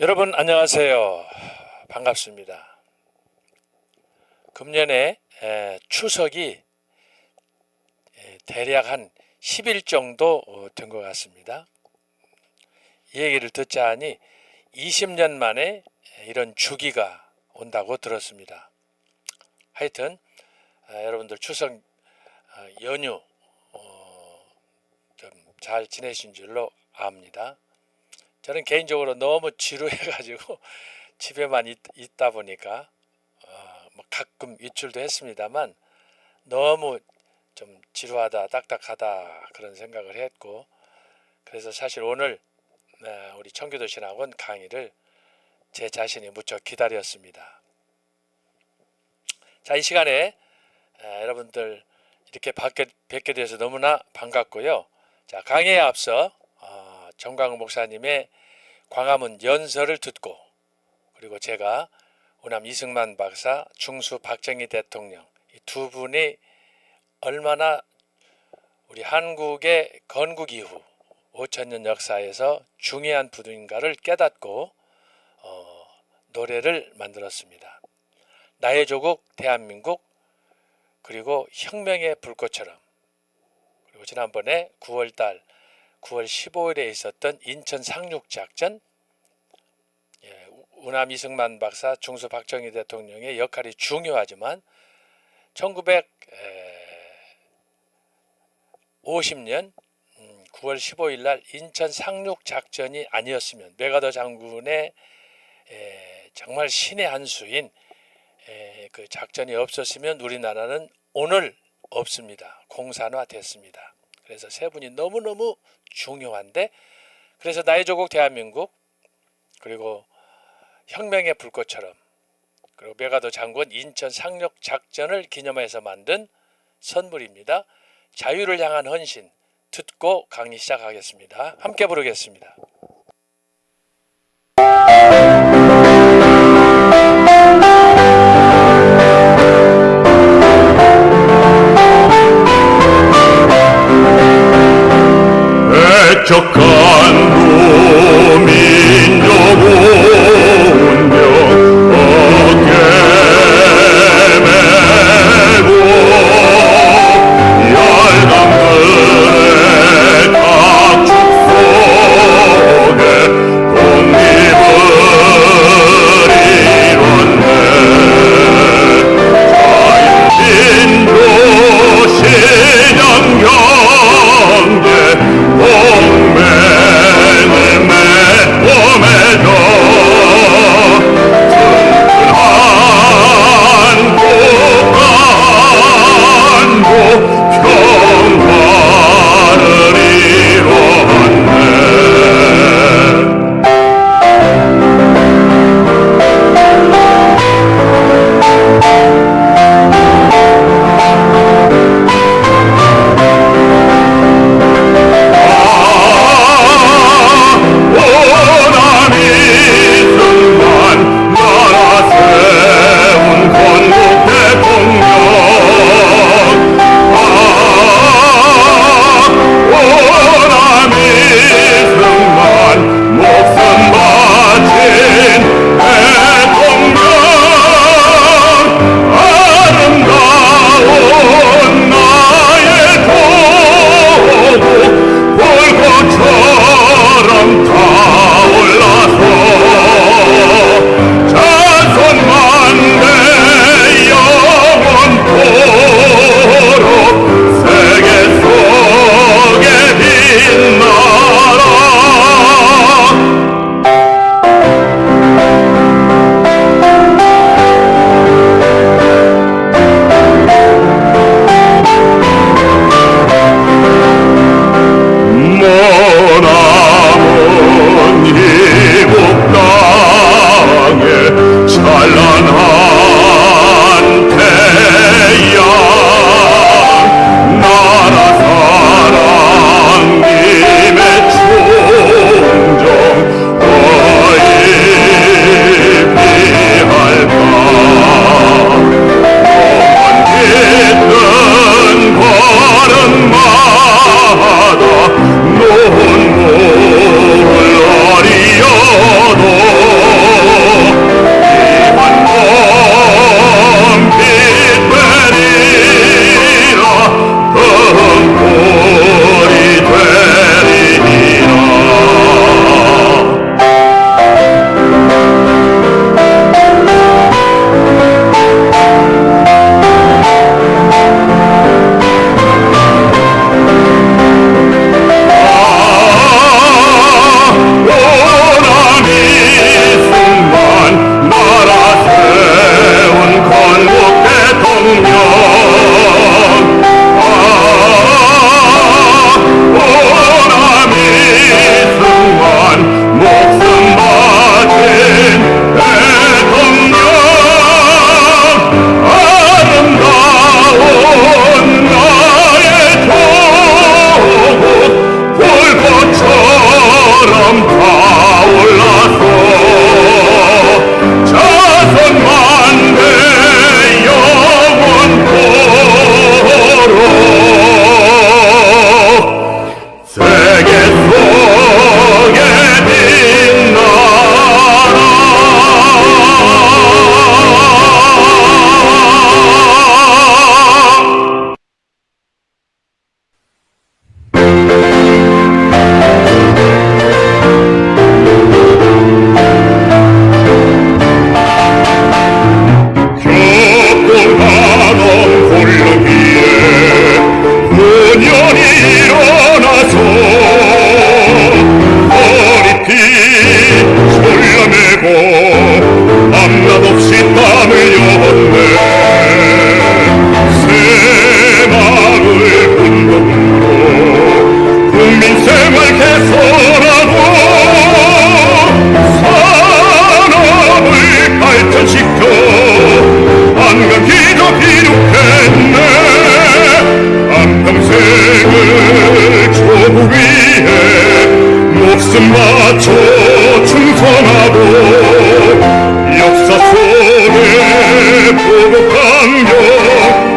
여러분 안녕하세요. 반갑습니다. 금년에 추석이 대략 한 10일 정도 된 것 같습니다. 이 얘기를 듣자 하니 20년 만에 이런 주기가 온다고 들었습니다. 하여튼 여러분들 추석 연휴 좀 잘 지내신 줄로 압니다. 저는 개인적으로 너무 지루해가지고 집에만 있다 보니까 뭐 가끔 외출도 했습니다만 너무 좀 지루하다 딱딱하다 그런 생각을 했고, 그래서 사실 오늘 우리 청교도 신학원 강의를 제 자신이 무척 기다렸습니다. 자, 이 시간에 여러분들 이렇게 뵙게 돼서 너무나 반갑고요. 자, 강의에 앞서 정광훈 목사님의 광화문 연설을 듣고, 그리고 제가 우남 이승만 박사, 중수 박정희 대통령 이 두 분이 얼마나 우리 한국의 건국 이후 5천년 역사에서 중요한 분인가를 깨닫고 노래를 만들었습니다. 나의 조국 대한민국, 그리고 혁명의 불꽃처럼, 그리고 지난번에 9월 15일에 있었던 인천 상륙작전, 우남 이승만 박사, 중수 박정희 대통령의 역할이 중요하지만 1950년 9월 15일 날 인천 상륙작전이 아니었으면, 메가더 장군의 정말 신의 한 수인 그 작전이 없었으면 우리나라는 오늘 없습니다. 공산화됐습니다. 그래서 세 분이 너무너무 중요한데, 그래서 나의 조국 대한민국, 그리고 혁명의 불꽃처럼, 그리고 메가더 장군 인천 상륙 작전을 기념해서 만든 선물입니다. 자유를 향한 헌신 듣고 강의 시작하겠습니다. 함께 부르겠습니다. 애척한 민족 운명 어깨 메고 열강들의 각축 속에 독립을 이뤘네. 자유민주 시장 경제 동맹 조국 위에 목숨 바쳐 충성하고 역사 속에 보고 강경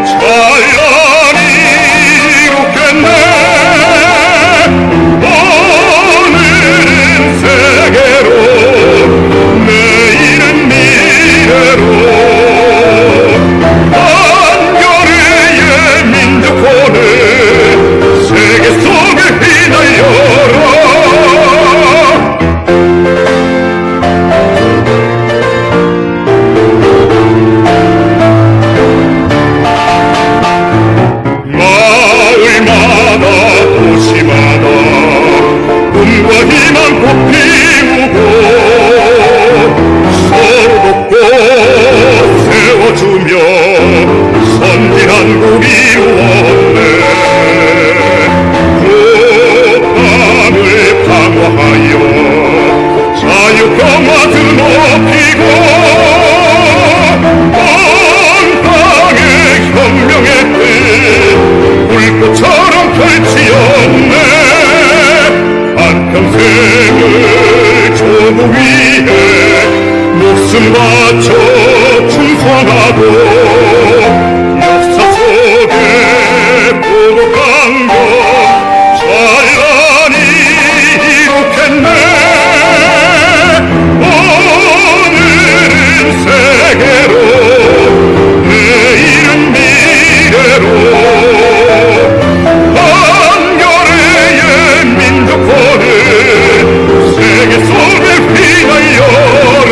찬란히 이룩했네. 오늘은 세계로 내일은 미래로 한겨레의 민족혼을 세계 속에 휘날려라. 마을마다 도시마다 꿈과 희망 꽃 피우고 서로 돕고 세워주며 선진한국 이루었네. 국방을 강화하여 자유평화 드높이고 온 땅에 혁명의 뜻 불꽃처럼 펼치었네. 한평생을 조국 위에 목숨 바쳐 충성하고 역사 속에 보고 강경 찬란히 이룩했네. 오늘은 세계로 내일은 미래로 한겨레의 민족혼을 세계 속에 휘날려라.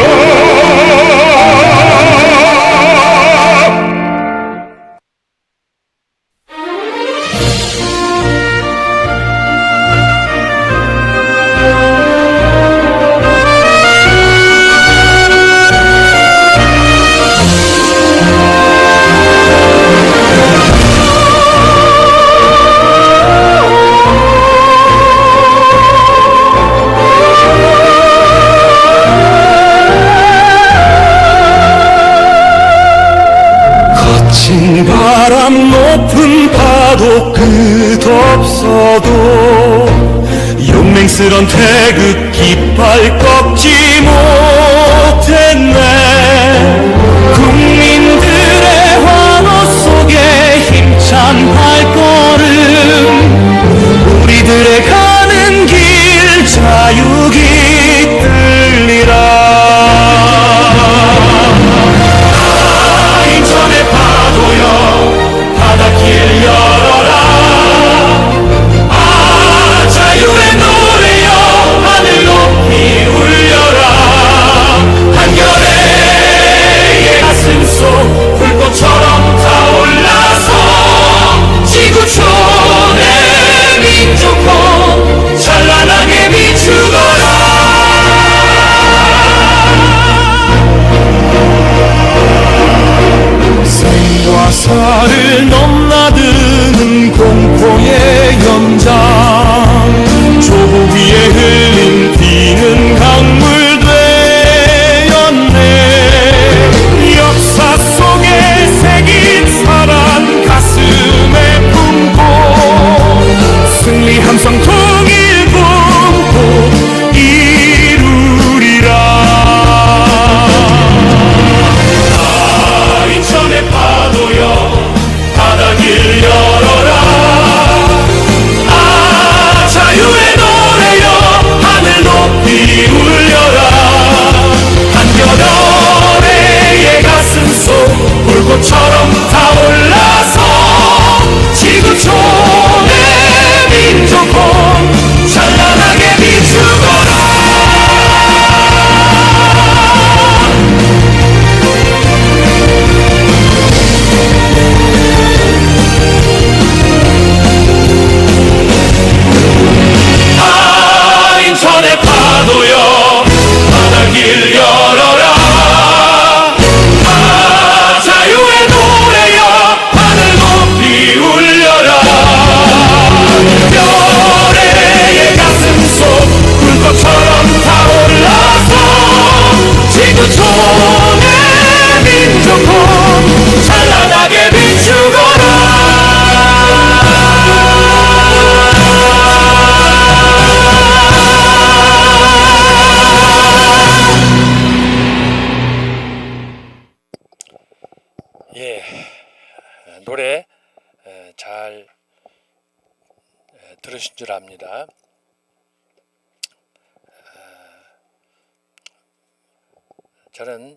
거친 바람 높은 파도 끝없어도 용맹스런 태극 깃발 꺾지 못했네. 국민들의 환호 속에 힘찬 발걸음 우리들의 가는 길 자유기 들리라. 인천의 파도여 바닷길 열어라. 아 자유의 노래여 하늘 높이 울려라. 한겨레의 가슴속 불꽃처럼 타올라서 지구촌의 민족혼 찬란하게 비추거라. 생과 사를 넘나드는 공포의 연장 조국 위에 흘린 피는 강물 되었네. 역사 속에 새긴 사랑 가슴에 품고 승리 함성 통일 꿈도 이루리라. 인천의 파도여 바닷길 열어라. 아 자유의 노래여 하늘 잘 들으신 줄 압니다. 저는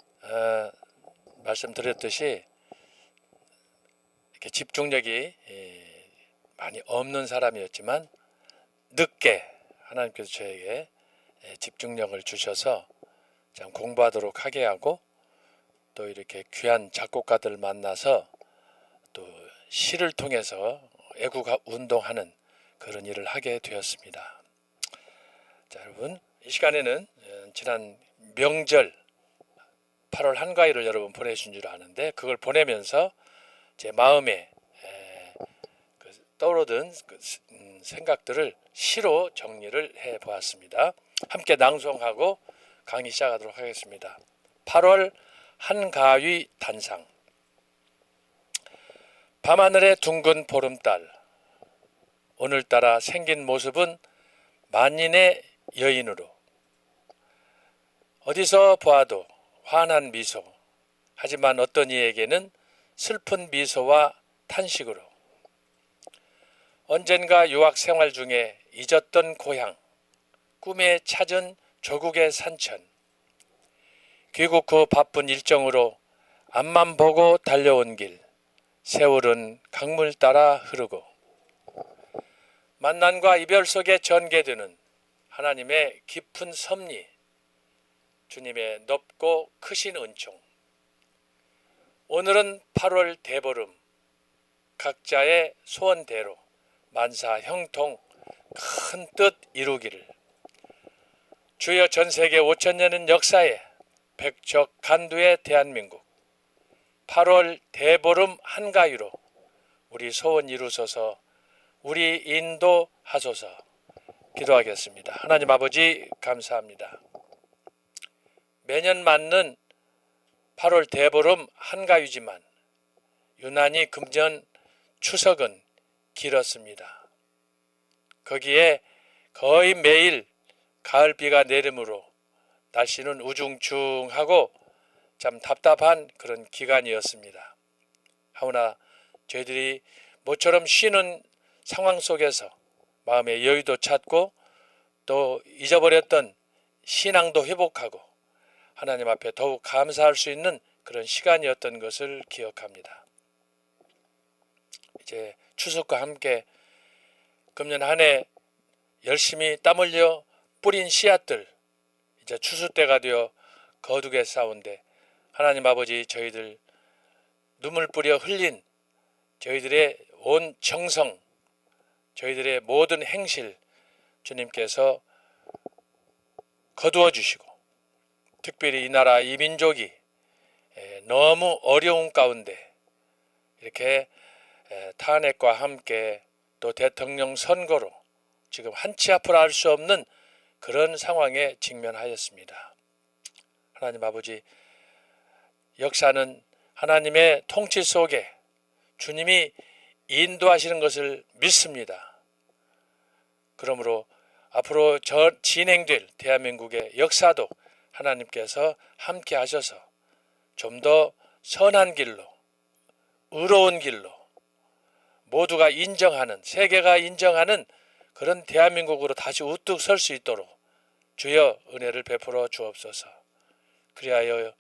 말씀드렸듯이 이렇게 집중력이 많이 없는 사람이었지만 늦게 하나님께서 저에게 집중력을 주셔서 참 공부하도록 하게 하고 또 이렇게 귀한 작곡가들 만나서 또 시를 통해서 애국 운동하는 그런 일을 하게 되었습니다. 자, 여러분, 이 시간에는 지난 명절 8월 한가위를 여러분 보내신 줄 아는데 그걸 보내면서 제 마음에 떠오르던 생각들을 시로 정리를 해보았습니다. 함께 낭송하고 강의 시작하도록 하겠습니다. 8월 한가위 단상. 밤하늘의 둥근 보름달, 오늘따라 생긴 모습은 만인의 여인으로, 어디서 보아도 환한 미소, 하지만 어떤 이에게는 슬픈 미소와 탄식으로, 언젠가 유학 생활 중에 잊었던 고향, 꿈에 찾은 조국의 산천, 귀국 후 바쁜 일정으로 앞만 보고 달려온 길, 세월은 강물 따라 흐르고, 만남과 이별 속에 전개되는 하나님의 깊은 섭리, 주님의 넓고 크신 은총. 오늘은 8월 대보름, 각자의 소원대로 만사 형통 큰 뜻 이루기를. 주여 전 세계 5천년의 역사에 백적 간두의 대한민국, 8월 대보름 한가위로 우리 소원 이루소서, 우리 인도하소서. 기도하겠습니다. 하나님 아버지 감사합니다. 매년 맞는 8월 대보름 한가위지만 유난히 금년 추석은 길었습니다. 거기에 거의 매일 가을비가 내리므로 날씨는 우중충하고 참 답답한 그런 기간이었습니다. 하오나 저희들이 모처럼 쉬는 상황 속에서 마음의 여유도 찾고 또 잊어버렸던 신앙도 회복하고 하나님 앞에 더욱 감사할 수 있는 그런 시간이었던 것을 기억합니다. 이제 추석과 함께 금년 한 해 열심히 땀 흘려 뿌린 씨앗들 이제 추수 때가 되어 거두게 싸운데 하나님 아버지 저희들 눈물 뿌려 흘린 저희들의 온 정성, 저희들의 모든 행실 주님께서 거두어 주시고 특별히 이 나라 이 민족이 너무 어려운 가운데 이렇게 탄핵과 함께 또 대통령 선거로 지금 한치 앞으로 할 수 없는 그런 상황에 직면하였습니다. 하나님 아버지, 역사는 하나님의 통치 속에 주님이 인도하시는 것을 믿습니다. 그러므로 앞으로 진행될 대한민국의 역사도 하나님께서 함께 하셔서 좀 더 선한 길로, 의로운 길로 모두가 인정하는, 세계가 인정하는 그런 대한민국으로 다시 우뚝 설 수 있도록 주여 은혜를 베풀어 주옵소서. 그리하여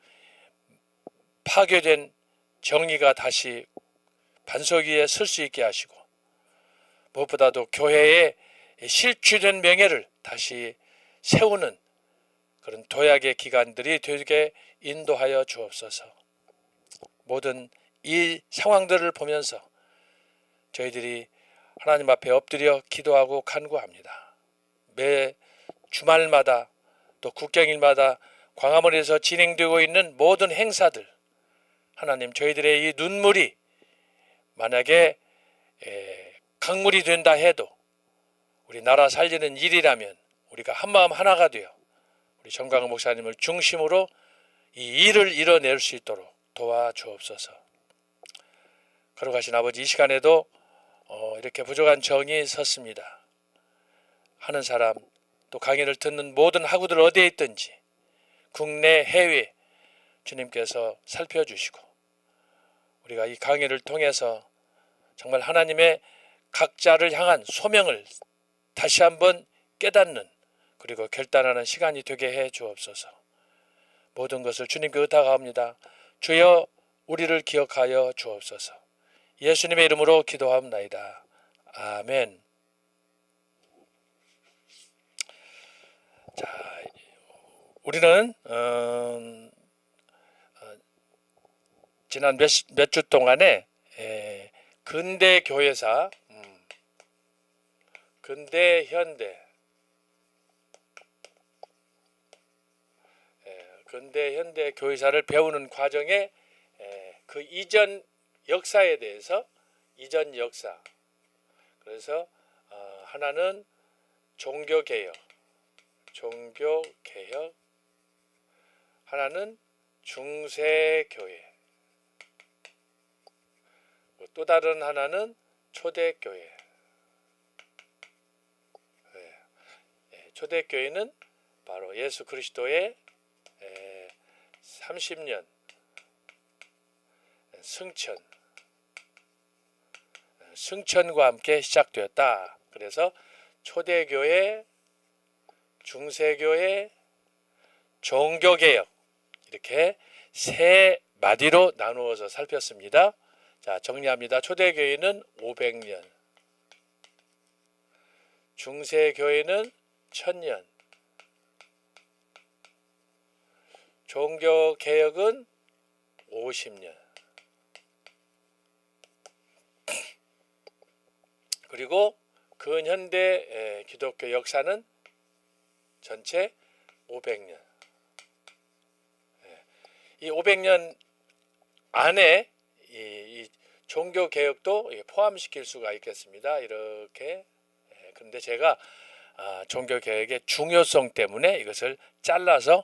파괴된 정의가 다시 반석 위에 설 수 있게 하시고 무엇보다도 교회의 실추된 명예를 다시 세우는 그런 도약의 기간들이 되게 인도하여 주옵소서. 모든 이 상황들을 보면서 저희들이 하나님 앞에 엎드려 기도하고 간구합니다. 매 주말마다 또 국경일마다 광화문에서 진행되고 있는 모든 행사들, 하나님 저희들의 이 눈물이 만약에 강물이 된다 해도 우리 나라 살리는 일이라면 우리가 한마음 하나가 되어 우리 정광훈 목사님을 중심으로 이 일을 이뤄낼 수 있도록 도와주옵소서. 거룩하신 아버지, 이 시간에도 이렇게 부족한 정이 섰습니다. 하는 사람, 또 강의를 듣는 모든 학우들 어디에 있든지 국내 해외 주님께서 살펴주시고 우리가 이 강의를 통해서 정말 하나님의 각자를 향한 소명을 다시 한번 깨닫는 그리고 결단하는 시간이 되게 해 주옵소서. 모든 것을 주님께 의탁합니다. 주여 우리를 기억하여 주옵소서. 예수님의 이름으로 기도합나이다. 아멘. 자, 우리는 지난 몇 주 동안에 근대 교회사, 근대 현대, 근대 현대 교회사를 배우는 과정에 그 이전 역사에 대해서 이전 역사. 그래서 하나는 종교개혁, 하나는 중세교회, 또 다른 하나는 초대교회. 초대교회는 바로 예수 그리스도의 30년 승천과 함께 시작되었다. 그래서 초대교회, 중세교회, 종교개혁 이렇게 세 마디로 나누어서 살폈습니다. 자, 정리합니다. 초대교회는 500년, 중세교회는 1000년, 종교개혁은 50년, 그리고 근현대 기독교 역사는 전체 500년. 이 500년 안에 이 종교개혁도 포함시킬 수가 있겠습니다. 이렇게. 그런데 제가 종교개혁의 중요성 때문에 이것을 잘라서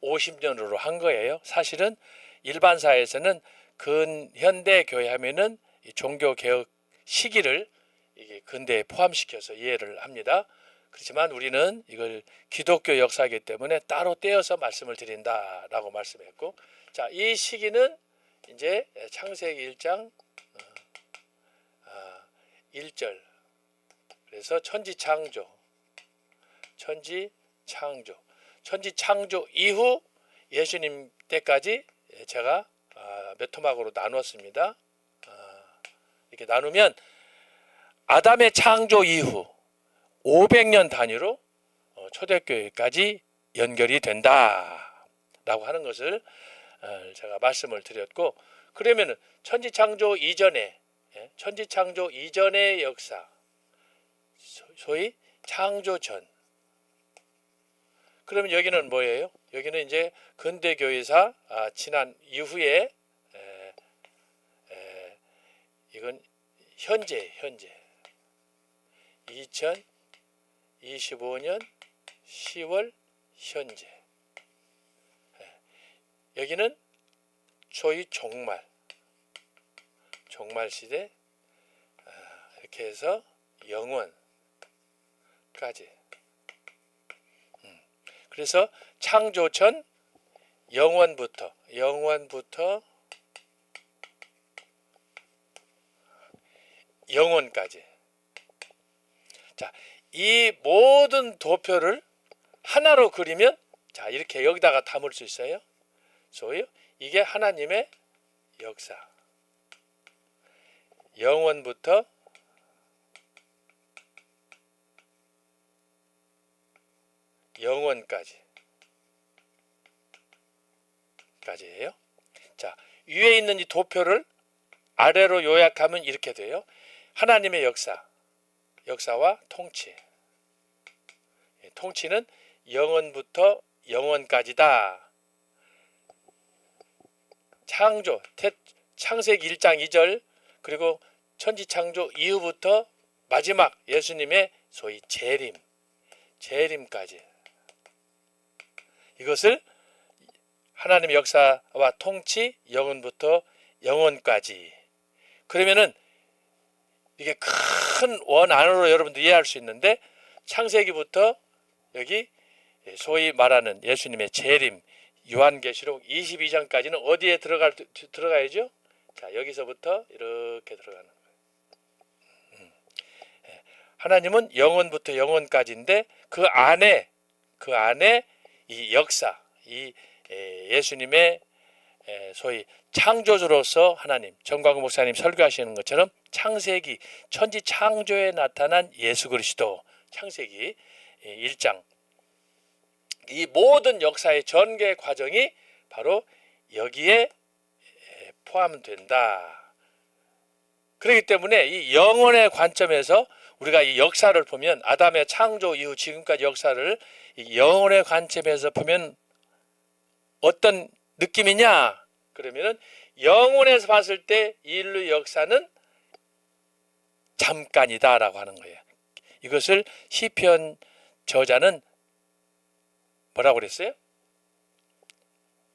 50년으로 한 거예요. 사실은 일반사에서는 근현대 교회 하면은 이 종교개혁 시기를 이게 근대에 포함시켜서 이해를 합니다. 그렇지만 우리는 이걸 기독교 역사이기 때문에 따로 떼어서 말씀을 드린다라고 말씀했고, 자, 이 시기는 이제 창세기 1장 1절. 그래서 천지창조 이후 예수님 때까지 제가 몇 토막으로 나눴습니다. 이렇게 나누면 아담의 창조 이후 500년 단위로 초대교회까지 연결이 된다라고 하는 것을 제가 말씀을 드렸고, 그러면은 천지창조 이전의 역사, 소위 창조 전. 그러면 여기는 뭐예요? 여기는 이제 근대교회사 지난 이후에 이건 현재 2025년 10월 현재. 여기는 소위 종말 시대, 이렇게 해서 영원까지. 그래서 창조 전 영원부터 영원까지. 자, 이 모든 도표를 하나로 그리면, 자, 이렇게 여기다가 담을 수 있어요. 소위 이게 하나님의 역사. 영원부터 영원까지예요. 자, 위에 있는 이 도표를 아래로 요약하면 이렇게 돼요. 하나님의 역사와 통치. 통치는 영원부터 영원까지다. 창세기 1장 2절, 그리고 천지창조 이후부터 마지막 예수님의 소위 재림까지. 이것을 하나님의 역사와 통치, 영원부터 영원까지. 그러면은 이게 큰 원 안으로 여러분들 이해할 수 있는데, 창세기부터 여기 소위 말하는 예수님의 재림, 요한계시록 22장까지는 어디에 들어가야죠? 자, 여기서부터 이렇게 들어가는 거예요. 하나님은 영원부터 영원까지인데 그 안에 이 역사, 이 예수님의 소위 창조주로서 하나님, 정광훈 목사님 설교하시는 것처럼 창세기 천지 창조에 나타난 예수 그리스도, 창세기 1장, 이 모든 역사의 전개 과정이 바로 여기에 포함된다. 그렇기 때문에 이 영혼의 관점에서 우리가 이 역사를 보면, 아담의 창조 이후 지금까지 역사를 이 영혼의 관점에서 보면 어떤 느낌이냐? 그러면은 영혼에서 봤을 때 인류 역사는 잠깐이다라고 하는 거예요. 이것을 시편 저자는 뭐라고 그랬어요?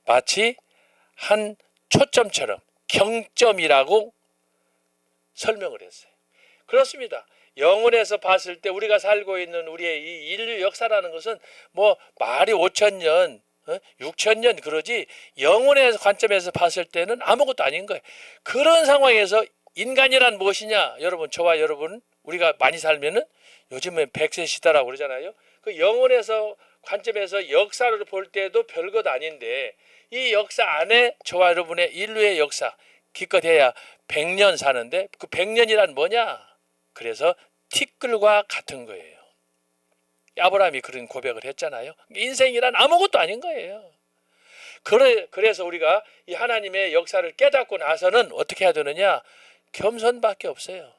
마치 한 초점처럼 경점이라고 설명을 했어요. 그렇습니다. 영혼에서 봤을 때 우리가 살고 있는 우리의 이 인류 역사라는 것은 뭐 말이 5,000년, 6,000년 그러지, 영혼의 관점에서 봤을 때는 아무것도 아닌 거예요. 그런 상황에서 인간이란 무엇이냐? 여러분, 저와 여러분, 우리가 많이 살면은 요즘엔 100세 시대라고 그러잖아요. 그 영혼에서 관점에서 역사를 볼 때도 별것 아닌데, 이 역사 안에 저와 여러분의 인류의 역사, 기껏해야 100년 사는데 그 100년이란 뭐냐? 그래서 티끌과 같은 거예요. 아브라함이 그런 고백을 했잖아요. 인생이란 아무것도 아닌 거예요. 그래서 우리가 이 하나님의 역사를 깨닫고 나서는 어떻게 해야 되느냐? 겸손밖에 없어요.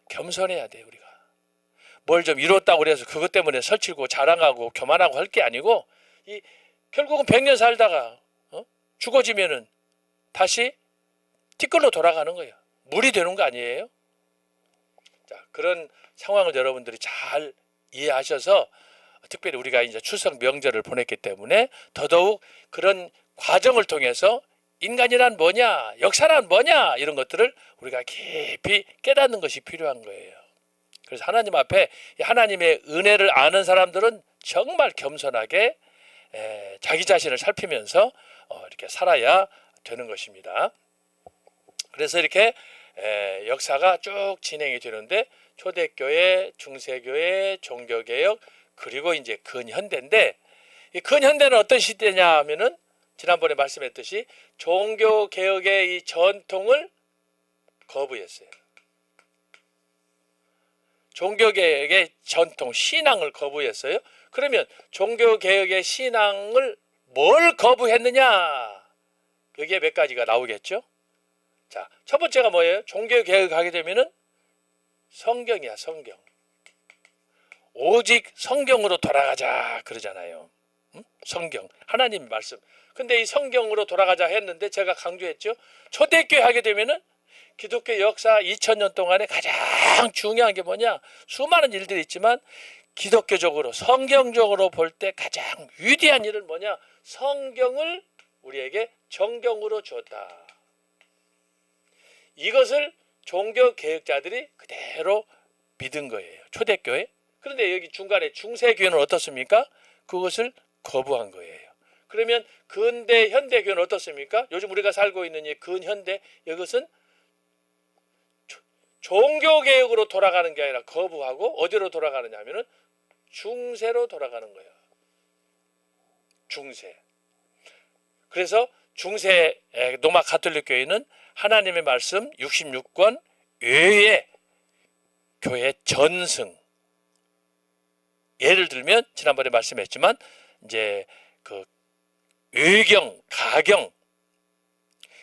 겸손해야 돼요, 우리가. 뭘 좀 이뤘다고 그래서 그것 때문에 설치고 자랑하고 교만하고 할 게 아니고, 결국은 100년 살다가 죽어지면은 다시 티끌로 돌아가는 거예요. 물이 되는 거 아니에요? 자, 그런 상황을 여러분들이 잘 이해하셔서, 특별히 우리가 이제 추석 명절을 보냈기 때문에 더더욱 그런 과정을 통해서 인간이란 뭐냐, 역사란 뭐냐, 이런 것들을 우리가 깊이 깨닫는 것이 필요한 거예요. 그래서 하나님 앞에 하나님의 은혜를 아는 사람들은 정말 겸손하게 자기 자신을 살피면서 이렇게 살아야 되는 것입니다. 그래서 이렇게 역사가 쭉 진행이 되는데, 초대교회, 중세교회, 종교개혁, 그리고 이제 근현대인데, 이 근현대는 어떤 시대냐 하면은 지난번에 말씀했듯이 종교개혁의 이 전통을 거부했어요. 종교개혁의 전통, 신앙을 거부했어요. 그러면 종교개혁의 신앙을 뭘 거부했느냐? 여기에 몇 가지가 나오겠죠? 자, 첫 번째가 뭐예요? 종교개혁하게 되면은 성경이야, 성경. 오직 성경으로 돌아가자 그러잖아요. 성경, 하나님 말씀. 근데 이 성경으로 돌아가자 했는데 제가 강조했죠. 초대교회 하게 되면은 기독교 역사 2000년 동안에 가장 중요한 게 뭐냐? 수많은 일들이 있지만 기독교적으로, 성경적으로 볼 때 가장 위대한 일은 뭐냐? 성경을 우리에게 정경으로 주었다. 이것을 종교개혁자들이 그대로 믿은 거예요. 초대교회. 그런데 여기 중간에 중세교회는 어떻습니까? 그것을 거부한 거예요. 그러면 근대 현대교회는 어떻습니까? 요즘 우리가 살고 있는 이 근현대, 이것은 종교개혁으로 돌아가는 게 아니라 거부하고 어디로 돌아가느냐 하면은 중세로 돌아가는 거예요. 중세. 그래서 중세 로마 가톨릭 교회는 하나님의 말씀 66권 외에 교회 전승, 예를 들면 지난번에 말씀했지만 이제 그 외경, 가경,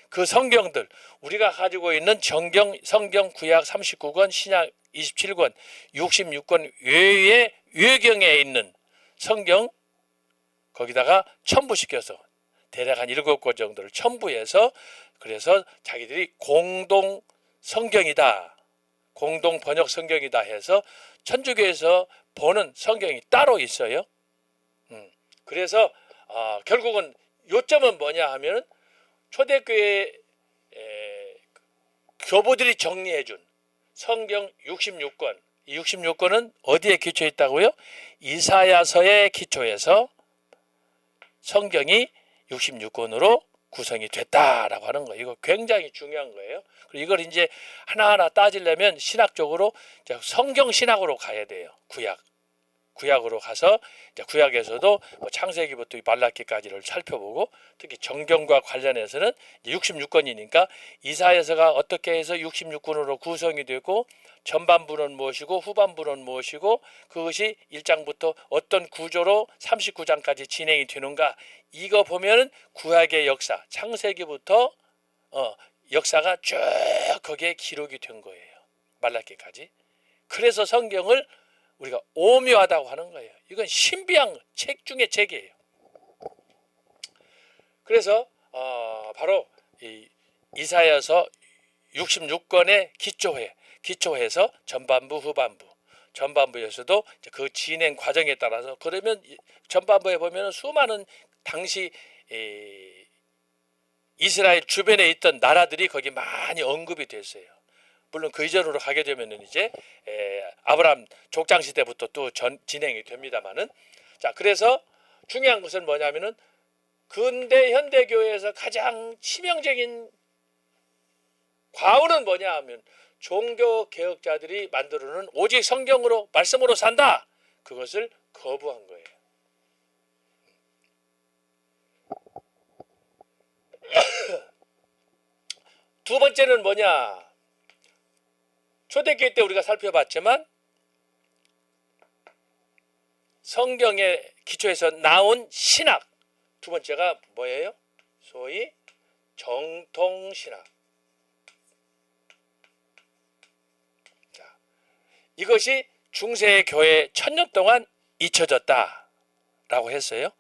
그 성경들, 우리가 가지고 있는 정경, 성경 구약 39권, 신약 27권, 66권 외에 외경에 있는 성경, 거기다가 첨부시켜서 대략 한 7권 정도를 첨부해서, 그래서 자기들이 공동 성경이다, 공동 번역 성경이다 해서 천주교에서 보는 성경이 따로 있어요. 그래서 결국은 요점은 뭐냐 하면은 초대교회 교부들이 정리해준 성경 66권, 이 66권은 어디에 기초해 있다고요? 이사야서에 기초해서 성경이 66권으로 구성이 됐다라고 하는 거예요. 이거 굉장히 중요한 거예요. 그리고 이걸 이제 하나하나 따지려면 신학적으로 성경 신학으로 가야 돼요. 구약으로 가서 이제 구약에서도 뭐 창세기부터 말라기까지를 살펴보고 특히 정경과 관련해서는 66권이니까 이사야서가 어떻게 해서 66권으로 구성이 되고 전반부는 무엇이고 후반부는 무엇이고 그것이 1장부터 어떤 구조로 39장까지 진행이 되는가 이거 보면은 구약의 역사 창세기부터 역사가 쭉 거기에 기록이 된 거예요. 말라기까지. 그래서 성경을 우리가 오묘하다고 하는 거예요. 이건 신비한 책 중에 책이에요. 그래서 바로 이 이사야서 66권의 기초해서 전반부 후반부 전반부에서도 그 진행 과정에 따라서 그러면 전반부에 보면 수많은 당시 이스라엘 주변에 있던 나라들이 거기 많이 언급이 됐어요. 물론 그 이전으로 가게 되면은 이제 아브라함 족장 시대부터 또 진행이 됩니다만은 자 그래서 중요한 것은 뭐냐면은 근대 현대 교회에서 가장 치명적인 과오는 뭐냐 하면 종교 개혁자들이 만들어놓은 오직 성경으로 말씀으로 산다. 그것을 거부한 거예요. 두 번째는 뭐냐? 초대교회 때 우리가 살펴봤지만 성경의 기초에서 나온 신학 두 번째가 뭐예요? 소위 정통신학. 자, 이것이 중세 교회 1000년 동안 잊혀졌다라고 했어요.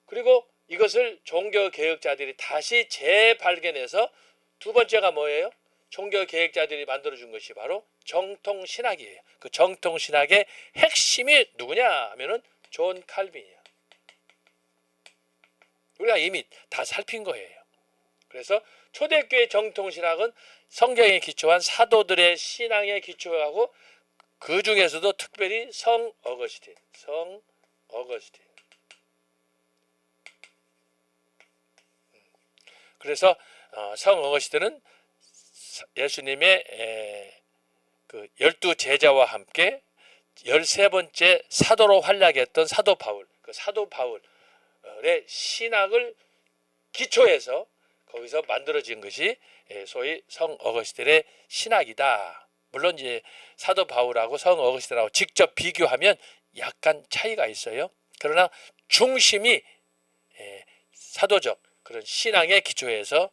그리고 이것을 종교개혁자들이 다시 재발견해서 두 번째가 뭐예요? 종교개혁자들이 만들어준 것이 바로 정통신학이에요. 그 정통신학의 핵심이 누구냐 하면은 존 칼빈이야. 우리가 이미 다 살핀 거예요. 그래서 초대교회 정통신학은 성경에 기초한 사도들의 신앙에 기초하고 그 중에서도 특별히 성 어거스틴. 그래서 성 어거스틴은 예수님의 그 12제자와 함께 13번째 사도로 활약했던 사도 바울, 그 사도 바울의 신학을 기초해서 거기서 만들어진 것이 소위 성 어거스틴의 신학이다. 물론 이제 사도 바울하고 성 어거스틴하고 직접 비교하면 약간 차이가 있어요. 그러나 중심이 사도적 그런 신앙의 기초에서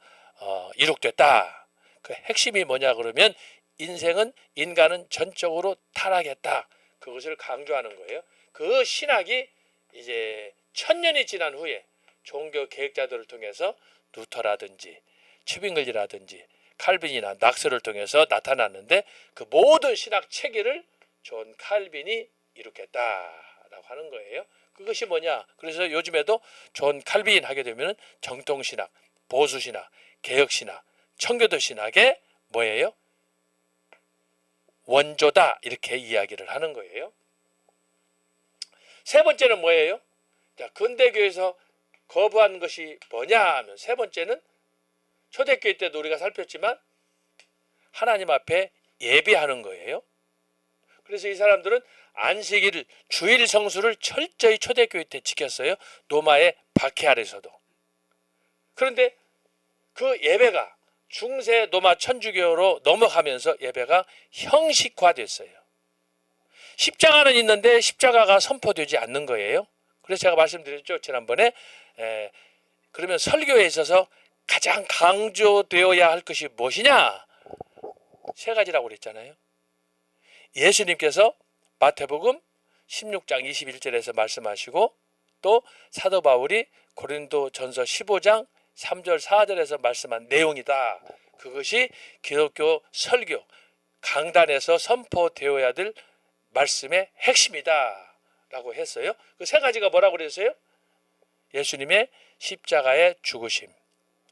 이룩됐다. 그 핵심이 뭐냐 그러면 인간은 전적으로 타락했다. 그것을 강조하는 거예요. 그 신학이 이제 1000년이 지난 후에 종교 개혁자들을 통해서 루터라든지 츠빙글리라든지 칼빈이나 낙스를 통해서 나타났는데 그 모든 신학 체계를 존 칼빈이 이룩했다라고 하는 거예요. 그것이 뭐냐? 그래서 요즘에도 존 칼빈 하게 되면 정통신학, 보수신학, 개혁신학, 청교도 신학의 뭐예요? 원조다 이렇게 이야기를 하는 거예요. 세 번째는 뭐예요? 자, 근대교에서 거부한 것이 뭐냐 하면 세 번째는 초대교회 때도 우리가 살폈지만 하나님 앞에 예배하는 거예요. 그래서 이 사람들은 안식일 주일 성수를 철저히 초대교회 때 지켰어요. 로마의 박해 아래서도. 그런데 그 예배가 중세 로마 천주교로 넘어가면서 예배가 형식화됐어요. 십자가는 있는데 십자가가 선포되지 않는 거예요. 그래서 제가 말씀드렸죠. 지난번에 그러면 설교에 있어서 가장 강조되어야 할 것이 무엇이냐? 세 가지라고 그랬잖아요. 예수님께서 마태복음 16장 21절에서 말씀하시고 또 사도 바울이 고린도전서 15장 3절 4절에서 말씀한 내용이다. 그것이 기독교 설교 강단에서 선포되어야 될 말씀의 핵심이다 라고 했어요. 그 세 가지가 뭐라고 그랬어요? 예수님의 십자가의 죽으심,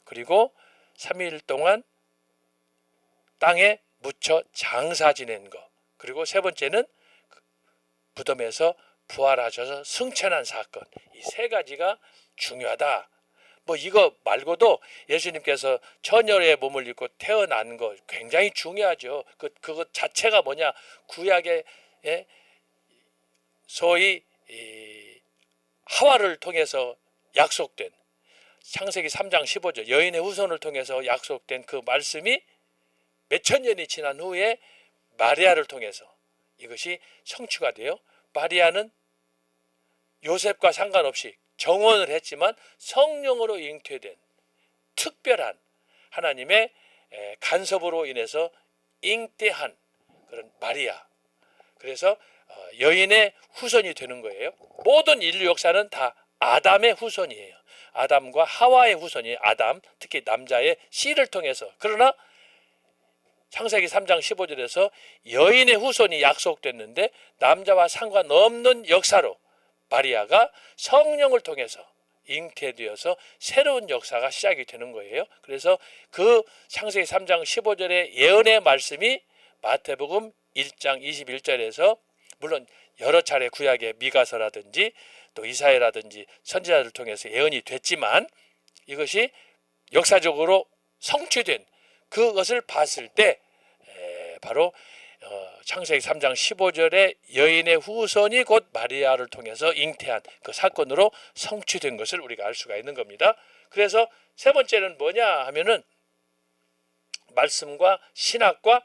그리고 3일 동안 땅에 묻혀 장사 지낸 것, 그리고 세 번째는 무덤에서 부활하셔서 승천한 사건. 이 세 가지가 중요하다. 뭐 이거 말고도 예수님께서 처녀의 몸을 입고 태어난 거 굉장히 중요하죠. 그것 자체가 뭐냐? 구약의 소위 하와를 통해서 약속된 창세기 3장 15절 여인의 후손을 통해서 약속된 그 말씀이 몇천 년이 지난 후에 마리아를 통해서 이것이 성취가 돼요. 마리아는 요셉과 상관없이 정원을 했지만 성령으로 잉태된 특별한 하나님의 간섭으로 인해서 잉태한 그런 마리아. 그래서 여인의 후손이 되는 거예요. 모든 인류 역사는 다 아담의 후손이에요. 아담과 하와의 후손이 아담, 특히 남자의 씨를 통해서. 그러나 창세기 3장 15절에서 여인의 후손이 약속됐는데 남자와 상관없는 역사로 마리아가 성령을 통해서 잉태되어서 새로운 역사가 시작이 되는 거예요. 그래서 그 창세기 3장 15절의 예언의 말씀이 마태복음 1장 21절에서 물론 여러 차례 구약의 미가서라든지 또 이사야라든지 선지자들을 통해서 예언이 됐지만 이것이 역사적으로 성취된 그것을 봤을 때 바로 창세기 3장 15절의 여인의 후손이 곧 마리아를 통해서 잉태한 그 사건으로 성취된 것을 우리가 알 수가 있는 겁니다. 그래서 세 번째는 뭐냐 하면은 말씀과 신학과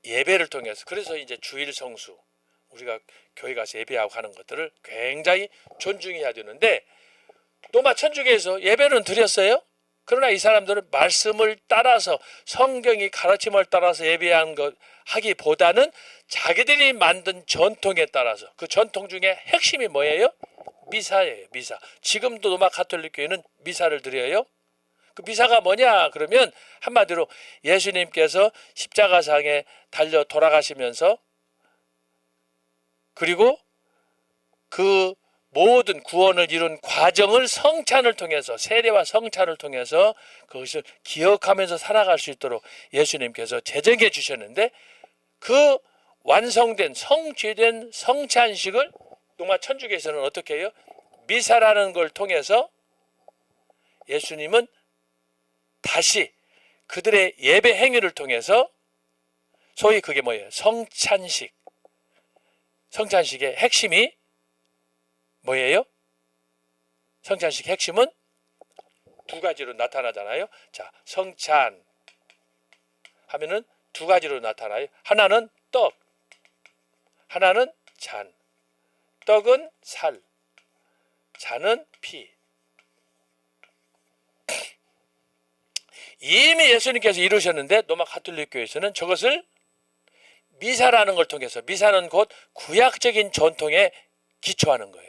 예배를 통해서 그래서 이제 주일 성수 우리가 교회 가서 예배하고 하는 것들을 굉장히 존중해야 되는데 노마 천주교에서 예배는 드렸어요. 그러나 이 사람들은 말씀을 따라서 성경이 가르침을 따라서 예배한 것 하기보다는 자기들이 만든 전통에 따라서 그 전통 중에 핵심이 뭐예요? 미사예요. 미사. 지금도 로마 가톨릭 교회는 미사를 드려요. 그 미사가 뭐냐 그러면 한마디로 예수님께서 십자가상에 달려 돌아가시면서 그리고 그 모든 구원을 이룬 과정을 성찬을 통해서 세례와 성찬을 통해서 그것을 기억하면서 살아갈 수 있도록 예수님께서 제정해 주셨는데 그 완성된 성취된 성찬식을 로마 천주교에서는 어떻게 해요? 미사라는 걸 통해서 예수님은 다시 그들의 예배 행위를 통해서 소위 그게 뭐예요? 성찬식. 성찬식의 핵심이 뭐예요? 성찬식 핵심은 두 가지로 나타나잖아요. 자, 성찬 하면은 두 가지로 나타나요. 하나는 떡, 하나는 잔. 떡은 살, 잔은 피. 이미 예수님께서 이루셨는데 로마 가톨릭 교회에서는 저것을 미사라는 걸 통해서 미사는 곧 구약적인 전통에 기초하는 거예요.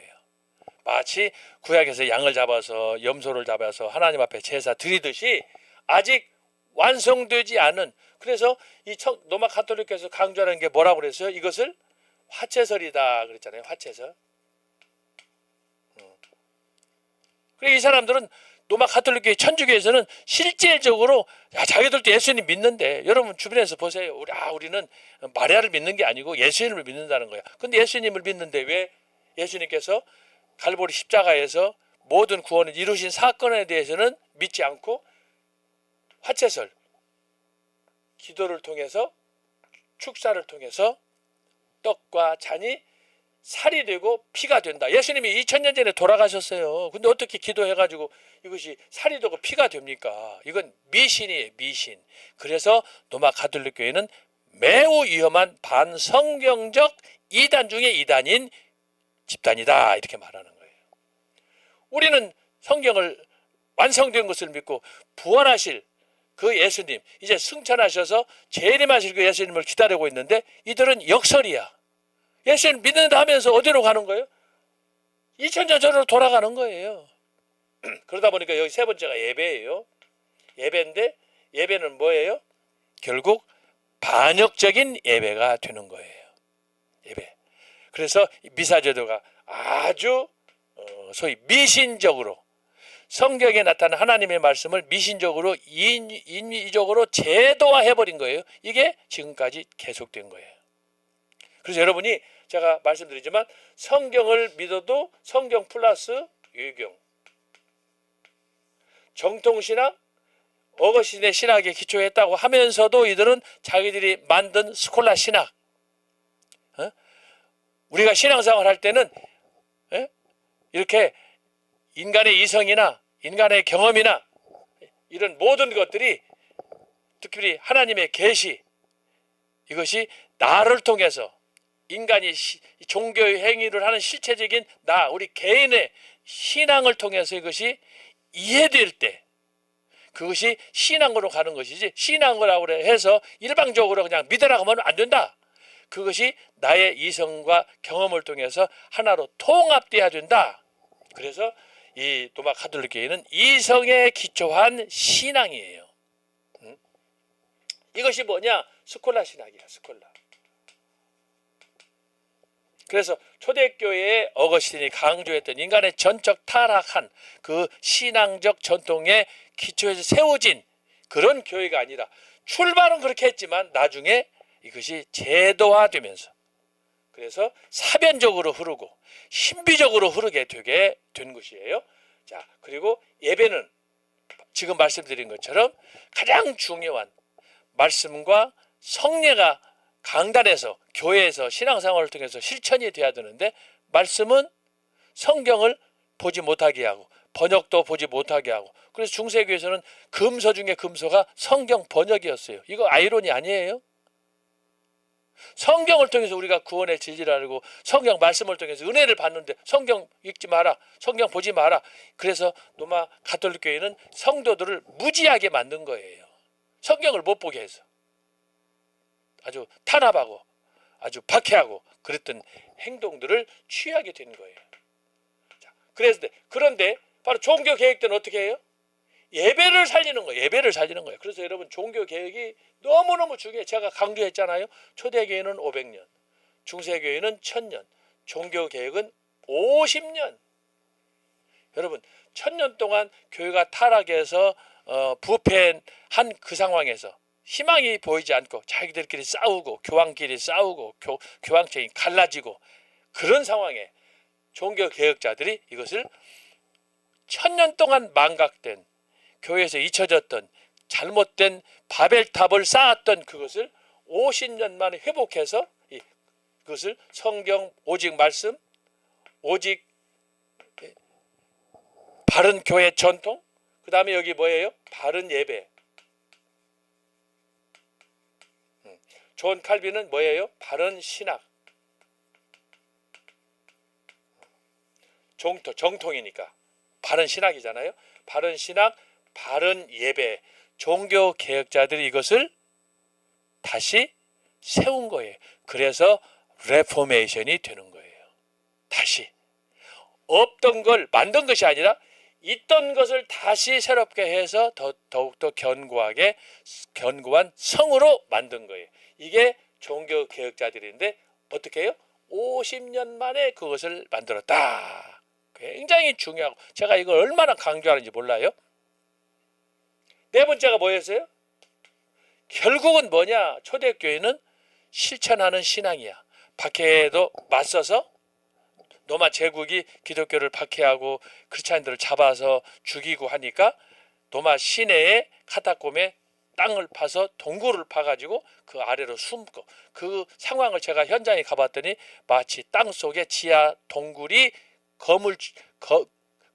마치 구약에서 양을 잡아서 염소를 잡아서 하나님 앞에 제사 드리듯이 아직 완성되지 않은 그래서 이 로마 가톨릭에서 강조하는 게 뭐라고 그랬어요? 이것을 화채설이다 그랬잖아요. 화채설. 그리고 이 사람들은 로마 가톨릭교회 천주교에서는 실제적으로 자기들도 예수님 믿는데 여러분 주변에서 보세요. 우리는 마리아를 믿는 게 아니고 예수님을 믿는다는 거야. 근데 예수님을 믿는데 왜 예수님께서 갈보리 십자가에서 모든 구원을 이루신 사건에 대해서는 믿지 않고 화채설 기도를 통해서 축사를 통해서 떡과 잔이 살이 되고 피가 된다. 예수님이 2000년 전에 돌아가셨어요. 근데 어떻게 기도해가지고 이것이 살이 되고 피가 됩니까? 이건 미신이에요. 미신. 그래서 로마 가톨릭 교회는 매우 위험한 반성경적 이단 중에 이단인 집단이다 이렇게 말하는 거예요. 우리는 성경을 완성된 것을 믿고 부활하실 그 예수님 이제 승천하셔서 재림하실 그 예수님을 기다리고 있는데 이들은 역설이야. 예수님 믿는다 하면서 어디로 가는 거예요? 2000년 전으로 돌아가는 거예요. 그러다 보니까 여기 세 번째가 예배예요. 예배인데 예배는 뭐예요? 결국 반역적인 예배가 되는 거예요. 예배. 그래서 미사제도가 아주 소위 미신적으로 성경에 나타난 하나님의 말씀을 미신적으로 인위적으로 제도화해버린 거예요. 이게 지금까지 계속된 거예요. 그래서 여러분이 제가 말씀드리지만 성경을 믿어도 성경 플러스 유경 정통신학, 어거스틴의 신학에 기초했다고 하면서도 이들은 자기들이 만든 스콜라 신학, 우리가 신앙생활 할 때는 이렇게 인간의 이성이나 인간의 경험이나 이런 모든 것들이 특별히 하나님의 계시, 이것이 나를 통해서 인간이 종교의 행위를 하는 실체적인 우리 개인의 신앙을 통해서 이것이 이해될 때 그것이 신앙으로 가는 것이지, 신앙이라고 해서 일방적으로 그냥 믿으라고 하면 안 된다. 그것이 나의 이성과 경험을 통해서 하나로 통합돼야 된다. 그래서 이 로마 가톨릭 교회는 이성에 기초한 신앙이에요. 이것이 뭐냐? 스콜라 신학이야, 스콜라. 그래서 초대교회의 어거스틴이 강조했던 인간의 전적 타락한 그 신앙적 전통에 기초해서 세워진 그런 교회가 아니라, 출발은 그렇게 했지만 나중에 이것이 제도화되면서, 그래서 사변적으로 흐르고 신비적으로 흐르게 되게 된 것이에요. 자, 그리고 예배는 지금 말씀드린 것처럼 가장 중요한 말씀과 성례가 강단에서, 교회에서 신앙생활을 통해서 실천이 돼야 되는데, 말씀은 성경을 보지 못하게 하고 번역도 보지 못하게 하고, 그래서 중세교회에서는 금서 중에 금서가 성경 번역이었어요. 이거 아이러니 아니에요? 성경을 통해서 우리가 구원의 진리를 알고 성경 말씀을 통해서 은혜를 받는데 성경 읽지 마라, 성경 보지 마라. 그래서 로마 가톨릭 교회는 성도들을 무지하게 만든 거예요. 성경을 못 보게 해서 아주 탄압하고 아주 박해하고 그랬던 행동들을 취하게 된 거예요. 자, 그런데 바로 종교 개혁 때는 어떻게 해요? 예배를 살리는 거예요. 예배를 살리는 거예요. 그래서 여러분, 종교 개혁이 너무너무 중요해요. 제가 강조했잖아요. 초대교회는 500년, 중세교회는 1000년, 종교 개혁은 50년. 여러분, 1000년 동안 교회가 타락해서 부패한 그 상황에서 희망이 보이지 않고 자기들끼리 싸우고 교황끼리 싸우고 교황청이 갈라지고 그런 상황에 종교개혁자들이 이것을 1000년 동안 망각된, 교회에서 잊혀졌던 잘못된 바벨탑을 쌓았던 그것을 50년 만에 회복해서 그것을 성경, 오직 말씀, 오직 바른 교회 전통, 그 다음에 여기 뭐예요? 바른 예배. 존 칼빈은 뭐예요? 바른 신학. 정통이니까 바른 신학이잖아요. 바른 신학, 바른 예배. 종교 개혁자들이 이것을 다시 세운 거예요. 그래서 레포메이션이 되는 거예요. 다시 없던 걸 만든 것이 아니라 있던 것을 다시 새롭게 해서 더욱더 견고한 성으로 만든 거예요. 이게 종교 개혁자들인데 어떻게 해요? 50년 만에 그것을 만들었다. 굉장히 중요하고, 제가 이걸 얼마나 강조하는지 몰라요. 네 번째가 뭐였어요? 결국은 뭐냐? 초대교회는 실천하는 신앙이야. 박해에도 맞서서, 로마 제국이 기독교를 박해하고 크리스찬들을 잡아서 죽이고 하니까 로마 시내의 카타콤에 땅을 파서 동굴을 파가지고 그 아래로 숨고, 그 상황을 제가 현장에 가봤더니 마치 땅 속에 지하 동굴이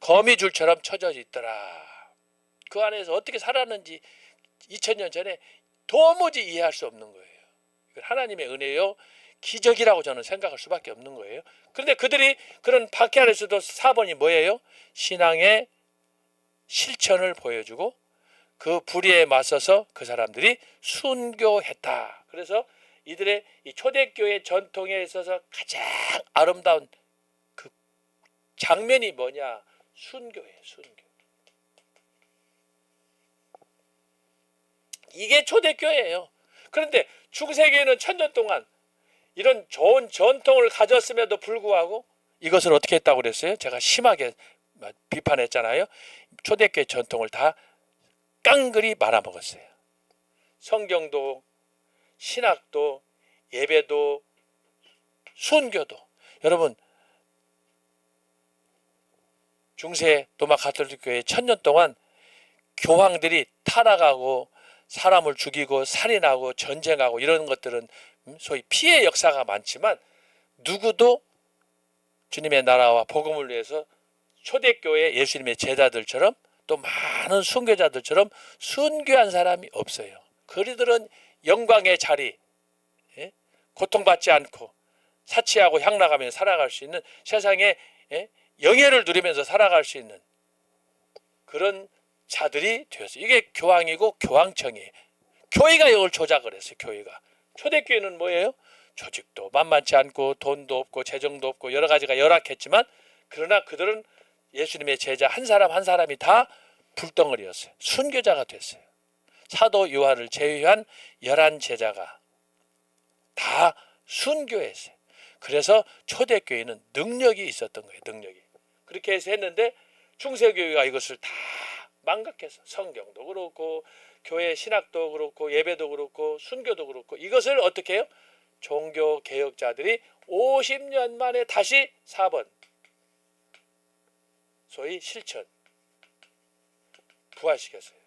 거미줄처럼 쳐져 있더라. 그 안에서 어떻게 살았는지 2000년 전에 도무지 이해할 수 없는 거예요. 하나님의 은혜요, 기적이라고 저는 생각할 수밖에 없는 거예요. 그런데 그들이 그런 박해 안에서도 4번이 뭐예요? 신앙의 실천을 보여주고 그 불의에 맞서서 그 사람들이 순교했다. 그래서 이들의 이 초대교회 전통에 있어서 가장 아름다운 그 장면이 뭐냐? 순교예요, 순교. 이게 초대교회예요. 그런데 중세교회는 1000년 동안 이런 좋은 전통을 가졌음에도 불구하고 이것을 어떻게 했다고 그랬어요? 제가 심하게 비판했잖아요. 초대교회 전통을 다 깡그리 말아먹었어요. 성경도, 신학도, 예배도, 순교도. 여러분, 중세 로마 가톨릭 교회 1000년 동안 교황들이 타락하고 사람을 죽이고 살인하고 전쟁하고 이런 것들은 소위 피해 역사가 많지만 누구도 주님의 나라와 복음을 위해서 초대교회 예수님의 제자들처럼 또 많은 순교자들처럼 순교한 사람이 없어요. 그들은 영광의 자리, 고통받지 않고 사치하고 향락하며 살아갈 수 있는 세상에 영예를 누리면서 살아갈 수 있는 그런 자들이 되었어요. 이게 교황이고 교황청이에요. 교회가 이걸 조작을 했어요. 교회가. 초대교회는 뭐예요? 조직도 만만치 않고 돈도 없고 재정도 없고 여러 가지가 열악했지만 그러나 그들은 예수님의 제자 한 사람 한 사람이 다 불덩어리였어요. 순교자가 됐어요. 사도 요한을 제외한 11 제자가 다 순교했어요. 그래서 초대교회는 능력이 있었던 거예요. 능력이. 그렇게 해서 했는데 중세교회가 이것을 다 망각해서 성경도 그렇고 교회 신학도 그렇고 예배도 그렇고 순교도 그렇고 이것을 어떻게 해요? 종교개혁자들이 50년 만에 다시 4번 소위 실천 부활시켰어요.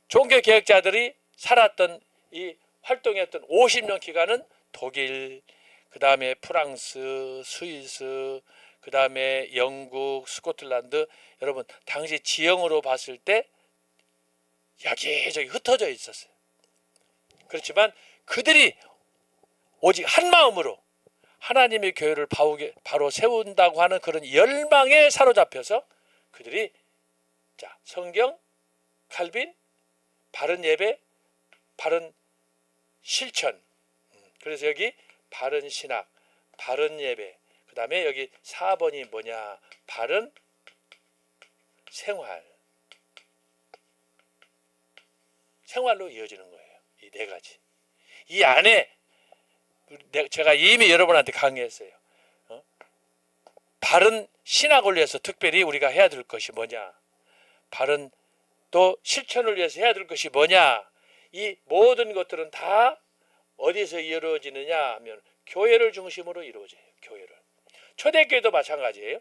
종교개혁자들이 살았던 이 활동했던 50년 기간은 독일, 그 다음에 프랑스, 스위스, 그 다음에 영국, 스코틀랜드 여러분 당시 지형으로 봤을 때 여기저기 흩어져 있었어요. 그렇지만 그들이 오직 한 마음으로 하나님의 교회를 바로 세운다고 하는 그런 열망에 사로잡혀서 그들이 자 성경, 칼빈, 바른 예배, 바른 실천. 그래서 여기 바른 신학, 바른 예배. 그 다음에 여기 4번이 뭐냐? 바른 생활. 생활로 이어지는 거예요. 이 네 가지. 이 안에 제가 이미 여러분한테 강의했어요. 바른 신학을 위해서 특별히 우리가 해야 될 것이 뭐냐? 바른 또 실천을 위해서 해야 될 것이 뭐냐? 이 모든 것들은 다 어디서 이루어지느냐 하면 교회를 중심으로 이루어져요. 교회를. 초대교회도 마찬가지예요.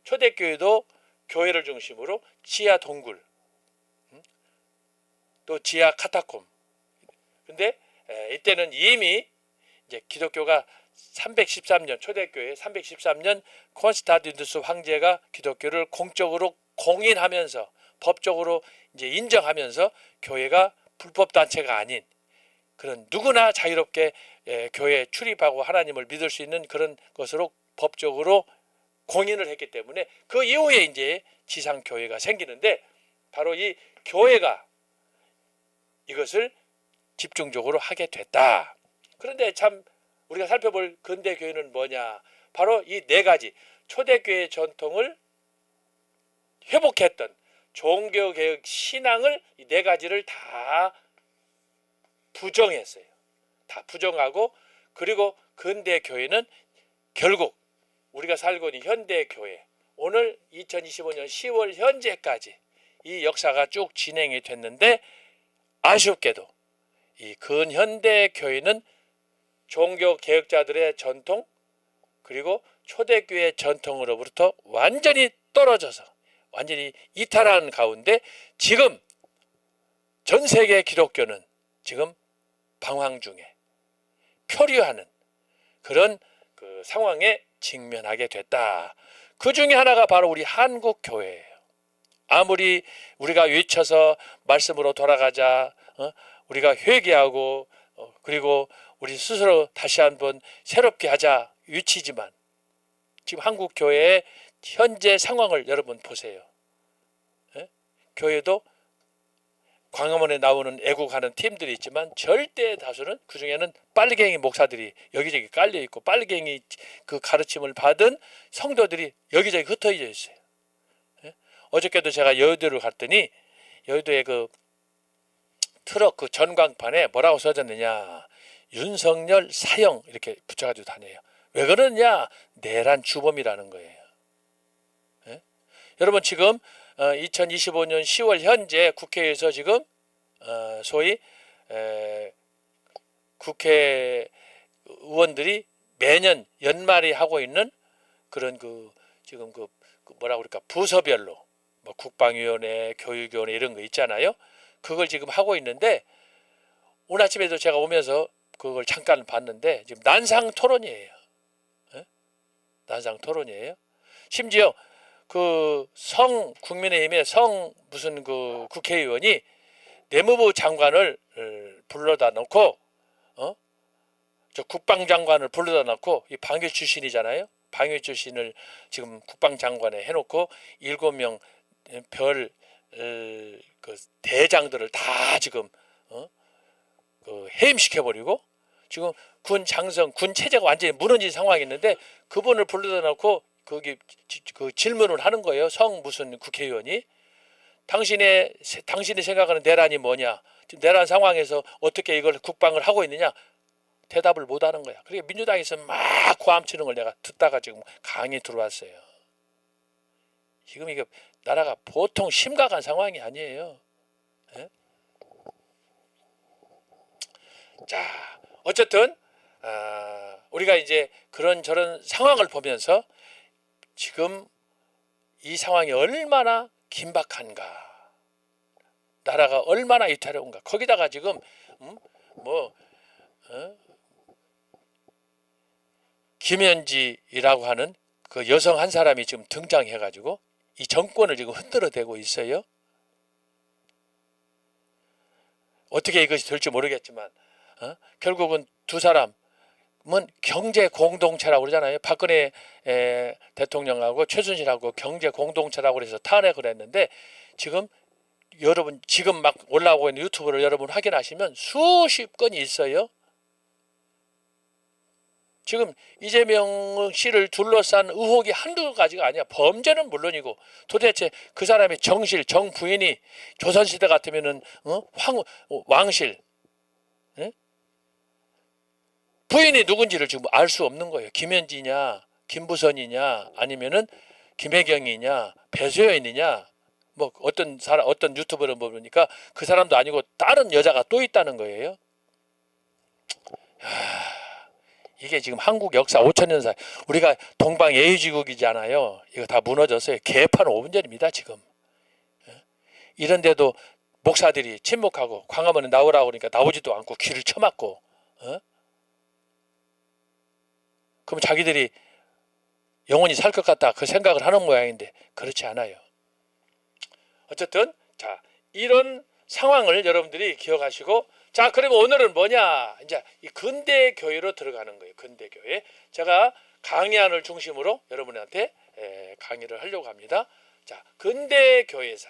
초대교회도 교회를 중심으로 지하 동굴, 또 지하 카타콤. 근데 이때는 이미 이제 기독교가 313년 초대교회 313년 콘스탄티누스 황제가 기독교를 공적으로 공인하면서 법적으로 이제 인정하면서 교회가 불법 단체가 아닌 그런 누구나 자유롭게 교회에 출입하고 하나님을 믿을 수 있는 그런 것으로 법적으로 공인을 했기 때문에 그 이후에 이제 지상 교회가 생기는데 바로 이 교회가 이것을 집중적으로 하게 됐다. 그런데 참 우리가 살펴볼 근대 교회는 뭐냐? 바로 이 네 가지 초대교회 전통을 회복했던 종교개혁 신앙을 이 네 가지를 다 부정했어요. 다 부정하고 그리고 근대 교회는 결국 우리가 살고 있는 현대 교회 오늘 2025년 10월 현재까지 이 역사가 쭉 진행이 됐는데 아쉽게도 이 근현대 교회는 종교개혁자들의 전통 그리고 초대교회 전통으로부터 완전히 떨어져서 완전히 이탈하는 가운데 지금 전 세계 기독교는 지금 방황 중에 표류하는 그런 그 상황에 직면하게 됐다. 그 중에 하나가 바로 우리 한국 교회예요. 아무리 우리가 외쳐서 말씀으로 돌아가자, 우리가 회개하고 그리고 우리 스스로 다시 한번 새롭게 하자 외치지만 지금 한국 교회의 현재 상황을 여러분 보세요. 교회도 광화문에 나오는 애국하는 팀들이 있지만 절대 다수는 그 중에는 빨갱이 목사들이 여기저기 깔려 있고 빨갱이 그 가르침을 받은 성도들이 여기저기 흩어져 있어요. 어저께도 제가 여의도를 갔더니 여의도의 그 트럭 그 전광판에 뭐라고 써졌느냐? 윤석열 사형 이렇게 붙여가지고 다녀요. 왜 그러냐? 내란 주범이라는 거예요. 여러분 지금 2025년 10월 현재 국회에서 지금 소위 국회의원들이 매년 연말에 하고 있는 그런 그 지금 그 뭐라고 그럴까 부서별로 뭐 국방위원회, 교육위원회 이런 거 있잖아요. 그걸 지금 하고 있는데 오늘 아침에도 제가 오면서 그걸 잠깐 봤는데 지금 난상 토론이에요. 예? 난상 토론이에요. 심지어 그 성 국민의힘의 성 무슨 그 국회의원이 내무부 장관을 불러다 놓고 저 국방장관을 불러다 놓고 이 방위 출신이잖아요. 방위 출신을 지금 국방장관에 해놓고 7명 별 그 대장들을 다 지금 그 해임시켜버리고 지금 군 장성, 군 체제가 완전히 무너진 상황이 있는데 그분을 불러다 놓고 거기 그 질문을 하는 거예요. 성 무슨 국회의원이 당신이 생각하는 내란이 뭐냐? 지금 내란 상황에서 어떻게 이걸 국방을 하고 있느냐? 대답을 못 하는 거야. 그러니까 민주당에서 막 고함치는 걸 내가 듣다가 지금 강의 들어왔어요. 지금 이게 나라가 보통 심각한 상황이 아니에요. 예? 자, 어쨌든 우리가 이제 그런 저런 상황을 보면서 지금 이 상황이 얼마나 긴박한가, 나라가 얼마나 위태로운가. 거기다가 지금 김현지라고 하는 그 여성 한 사람이 지금 등장해가지고 이 정권을 지금 흔들어대고 있어요. 어떻게 이것이 될지 모르겠지만 결국은 두 사람은 경제 공동체라고 그러잖아요. 박근혜 대통령하고 최순실하고 경제 공동체라고 해서 탄핵을 했는데 지금 여러분 지금 막 올라오고 있는 유튜브를 여러분 확인하시면 수십 건이 있어요. 지금 이재명 씨를 둘러싼 의혹이 한두 가지가 아니야. 범죄는 물론이고 도대체 그 사람의 정 부인이 조선시대 같으면은 왕실 부인이 누군지를 지금 알 수 없는 거예요. 김현지냐, 김부선이냐, 아니면은 김혜경이냐, 배수연이냐, 뭐 어떤 유튜버를 보니까 그 사람도 아니고 다른 여자가 또 있다는 거예요. 이게 지금 한국 역사 5,000년 사이 우리가 동방예의지국이잖아요. 이거 다 무너졌어요. 개판 5분 전입니다. 지금. 이런데도 목사들이 침묵하고 광화문에 나오라고 그러니까 나오지도 않고 귀를 쳐막고 그럼 자기들이 영원히 살 것 같다 그 생각을 하는 모양인데 그렇지 않아요. 어쨌든 자 이런 상황을 여러분들이 기억하시고 자 그러면 오늘은 뭐냐 이제 이 근대 교회로 들어가는 거예요. 근대 교회 제가 강의안을 중심으로 여러분한테 강의를 하려고 합니다. 자 근대 교회사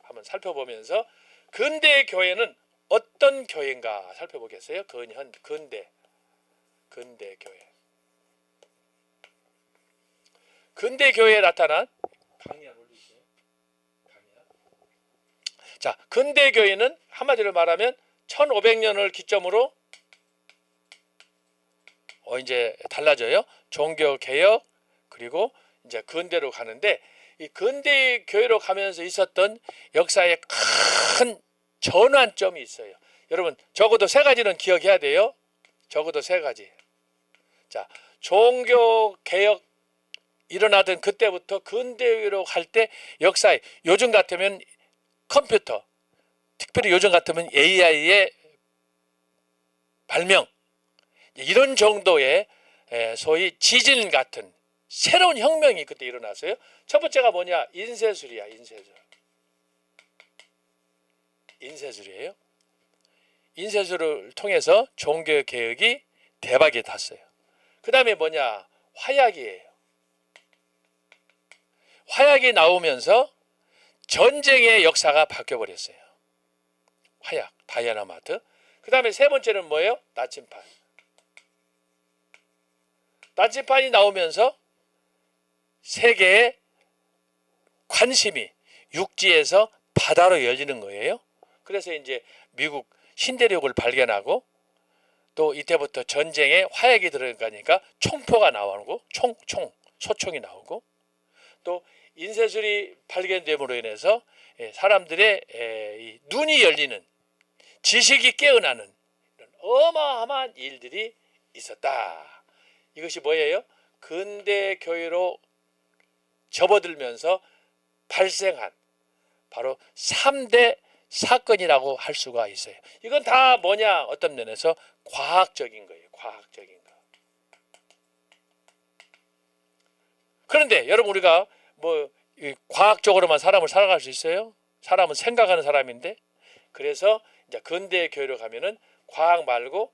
한번 살펴보면서 근대 교회는 어떤 교회인가 살펴보겠어요. 근대 교회 근대 교회에 나타난 강의안 올리세요. 자, 근대 교회는 한마디로 말하면 1500년을 기점으로 이제 달라져요. 종교 개혁 그리고 이제 근대로 가는데 이 근대 교회로 가면서 있었던 역사의 큰 전환점이 있어요. 여러분 적어도 3가지는 기억해야 돼요. 적어도 3가지. 자, 종교 개혁 일어나던 그때부터 근대로 갈 때 역사에 요즘 같으면 컴퓨터 특별히 요즘 같으면 AI의 발명 이런 정도의 소위 지진 같은 새로운 혁명이 그때 일어났어요. 첫 번째가 뭐냐 인쇄술이야. 인쇄술이에요. 인쇄술을 통해서 종교개혁이 대박이 났어요. 그 다음에 뭐냐 화약이에요. 화약이 나오면서 전쟁의 역사가 바뀌어버렸어요. 화약, 다이아나마이트. 그 다음에 3번째는 뭐예요? 나침판. 나침판이 나오면서 세계의 관심이 육지에서 바다로 열리는 거예요. 그래서 이제 미국 신대륙을 발견하고 또 이때부터 전쟁에 화약이 들어가니까 총포가 나오고 소총이 나오고 또 인쇄술이 발견됨으로 인해서 사람들의 눈이 열리는 지식이 깨어나는 이런 어마어마한 일들이 있었다. 이것이 뭐예요? 근대 교회로 접어들면서 발생한 바로 3대 사건이라고 할 수가 있어요. 이건 다 뭐냐? 어떤 면에서 과학적인 거예요. 과학적인 거. 그런데 여러분 우리가 뭐 과학적으로만 사람을 살아갈 수 있어요? 사람은 생각하는 사람인데, 그래서 이제 근대 교회로 가면은 과학 말고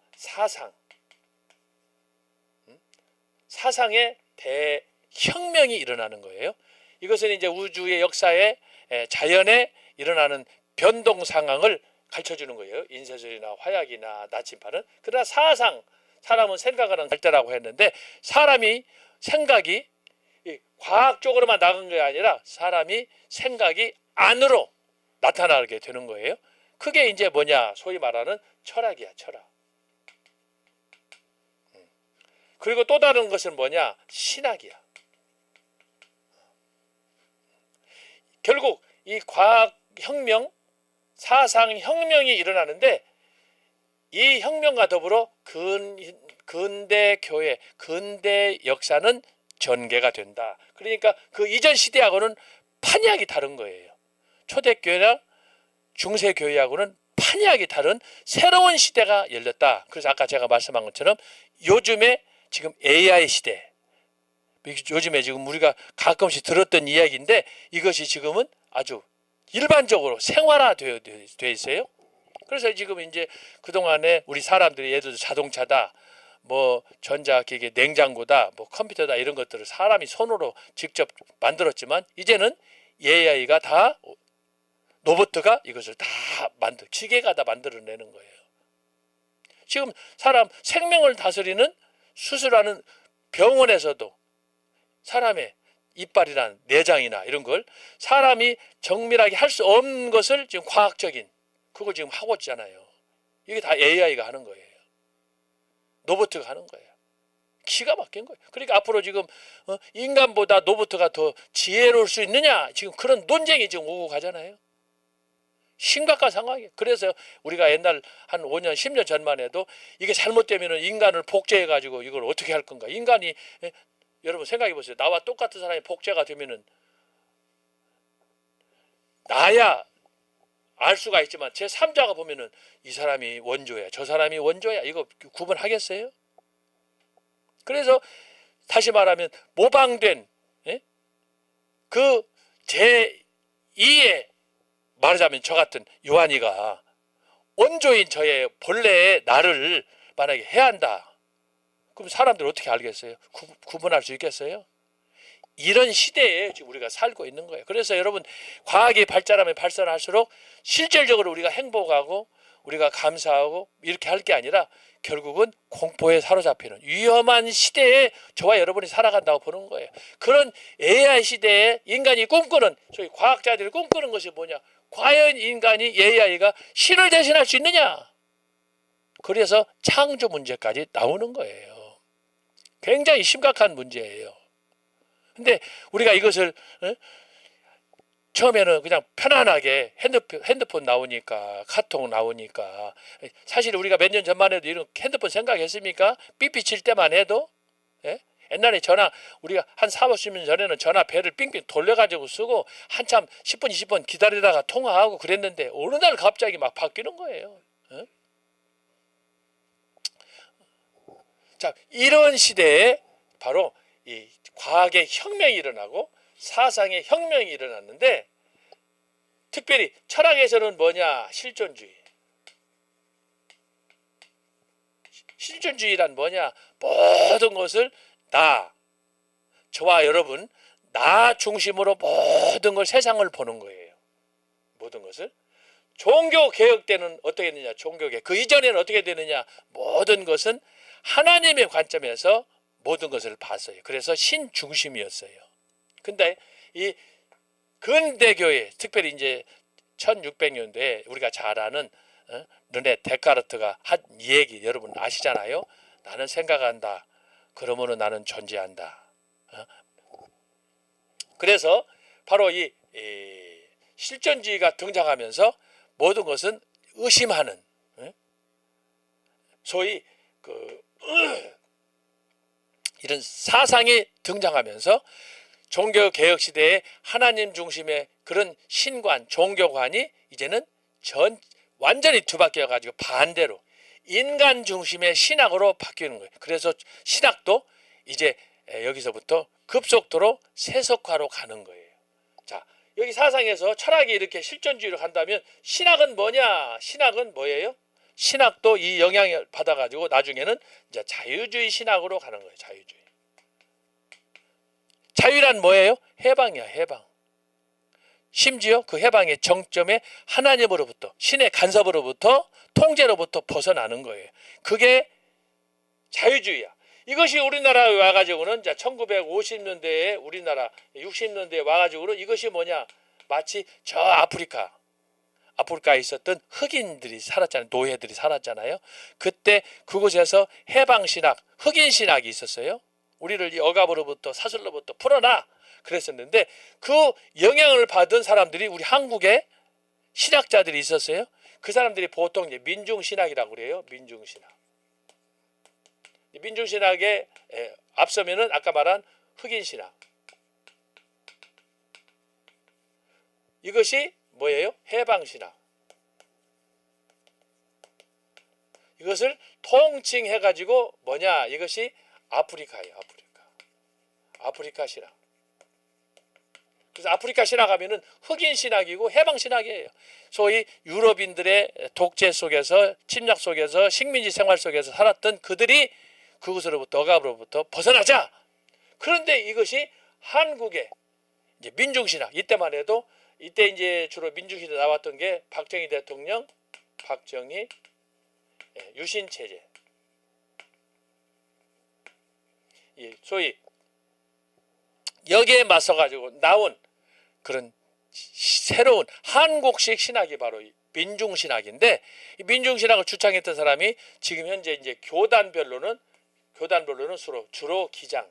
사상의 대혁명이 일어나는 거예요. 이것은 이제 우주의 역사에 자연에 일어나는 변동 상황을 가르쳐 주는 거예요. 인쇄술이나 화약이나 나침반은. 그러나 사람은 생각하는 갈대라고 했는데, 사람이 생각이 과학적으로만 나간 게 아니라 사람이 생각이 안으로 나타나게 되는 거예요. 그게 이제 뭐냐? 소위 말하는 철학이야, 철학. 그리고 또 다른 것은 뭐냐? 신학이야. 결국 이 과학혁명, 사상혁명이 일어나는데, 이 혁명과 더불어 근대 교회, 근대 역사는 전개가 된다. 그러니까 그 이전 시대하고는 판이하게 다른 거예요. 초대교회나 중세교회하고는 판이하게 다른 새로운 시대가 열렸다. 그래서 아까 제가 말씀한 것처럼 요즘에 지금 AI 시대, 요즘에 지금 우리가 가끔씩 들었던 이야기인데, 이것이 지금은 아주 일반적으로 생활화되어 있어요. 그래서 지금 이제 그동안에 우리 사람들이 예를 들어 자동차다, 뭐 전자기기, 냉장고다, 뭐 컴퓨터다, 이런 것들을 사람이 손으로 직접 만들었지만, 이제는 AI가 다, 로봇가 이것을 다 기계가 다 만들어내는 거예요. 지금 사람 생명을 다스리는 수술하는 병원에서도 사람의 이빨이나 내장이나 이런 걸 사람이 정밀하게 할 수 없는 것을 지금 과학적인 그걸 지금 하고 있잖아요. 이게 다 AI가 하는 거예요. 로봇가 하는 거예요. 기가 막힌 거예요. 그러니까 앞으로 지금 인간보다 로봇가 더 지혜로울 수 있느냐, 지금 그런 논쟁이 지금 오고 가잖아요. 심각한 상황이에요. 그래서 우리가 옛날 한 5년, 10년 전만 해도 이게 잘못되면 인간을 복제해가지고 이걸 어떻게 할 건가. 인간이, 여러분 생각해 보세요. 나와 똑같은 사람이 복제가 되면은 나야 알 수가 있지만 제 3자가 보면은 이 사람이 원조야, 저 사람이 원조야, 이거 구분하겠어요? 그래서 다시 말하면 모방된 그 제2의, 말하자면 저 같은 요한이가 원조인 저의 본래의 나를 만약에 해야 한다. 그럼 사람들 어떻게 알겠어요? 구분할 수 있겠어요? 이런 시대에 지금 우리가 살고 있는 거예요. 그래서 여러분, 과학이 발전하면 발전할수록 실질적으로 우리가 행복하고 우리가 감사하고 이렇게 할 게 아니라 결국은 공포에 사로잡히는 위험한 시대에 저와 여러분이 살아간다고 보는 거예요. 그런 AI 시대에 인간이 꿈꾸는, 소위 과학자들이 꿈꾸는 것이 뭐냐? 과연 인간이, AI가 신을 대신할 수 있느냐? 그래서 창조 문제까지 나오는 거예요. 굉장히 심각한 문제예요. 근데 우리가 이것을 처음에는 그냥 편안하게 핸드폰 나오니까, 카톡 나오니까, 사실 우리가 몇 년 전만 해도 이런 핸드폰 생각했습니까? 삐삐 칠 때만 해도, 옛날에 전화, 우리가 한 4, 50년 전에는 전화 배를 삥삥 돌려가지고 쓰고 한참 10분, 20분 기다리다가 통화하고 그랬는데, 어느 날 갑자기 막 바뀌는 거예요. 자, 이런 시대에 바로 이 과학의 혁명이 일어나고 사상의 혁명이 일어났는데, 특별히 철학에서는 뭐냐? 실존주의. 실존주의란 뭐냐? 모든 것을 저와 여러분, 나 중심으로 모든 걸, 세상을 보는 거예요. 모든 것을. 종교 개혁 때는 어떻게 되느냐? 종교 개혁. 그 이전에는 어떻게 되느냐? 모든 것은 하나님의 관점에서 모든 것을 봤어요. 그래서 신 중심이었어요. 근데 이 근대교회, 특별히 이제 1600년대에 우리가 잘 아는 르네 데카르트가 한 얘기 여러분 아시잖아요. 나는 생각한다. 그러면은 나는 존재한다. 그래서 바로 이 실존주의가 등장하면서 모든 것은 의심하는, 소위 이런 사상이 등장하면서 종교개혁 시대에 하나님 중심의 그런 신관, 종교관이 이제는 완전히 뒤바뀌어 가지고 반대로 인간 중심의 신학으로 바뀌는 거예요. 그래서 신학도 이제 여기서부터 급속도로 세속화로 가는 거예요. 자, 여기 사상에서 철학이 이렇게 실존주의로 간다면 신학은 뭐냐? 신학은 뭐예요? 신학도 이 영향을 받아가지고 나중에는 이제 자유주의 신학으로 가는 거예요. 자유주의. 자유란 뭐예요? 해방이야, 해방. 심지어 그 해방의 정점에 하나님으로부터, 신의 간섭으로부터, 통제로부터 벗어나는 거예요. 그게 자유주의야. 이것이 우리나라에 와가지고는 이제 1950년대에 우리나라 60년대에 와가지고는 이것이 뭐냐? 마치 저 아프리카에 있었던 흑인들이 살았잖아요. 노예들이 살았잖아요. 그때 그곳에서 해방신학, 흑인신학이 있었어요. 우리를 이 억압으로부터 사슬로부터 풀어놔 그랬었는데 그 영향을 받은 사람들이 우리 한국에 신학자들이 있었어요. 그 사람들이 보통 이제 민중신학이라고 그래요. 민중신학. 민중신학에 앞서면은 아까 말한 흑인신학. 이것이 뭐예요? 해방신학. 이것을 통칭해가지고 뭐냐? 이것이 아프리카예요. 아프리카 신학. 그래서 아프리카 신학하면은 흑인 신학이고 해방 신학이에요. 소위 유럽인들의 독재 속에서 침략 속에서 식민지 생활 속에서 살았던 그들이 그것으로부터 억압으로부터 벗어나자. 그런데 이것이 한국의 이제 민중신학 이때만 해도 이때 이제 주로 민중신학 나왔던 게 박정희 대통령, 박정희 유신 체제. 소위 여기에 맞서 가지고 나온 그런 새로운 한국식 신학이 바로 민중신학인데 이 민중신학을 주창했던 사람이 지금 현재 이제 교단별로는 주로 기장,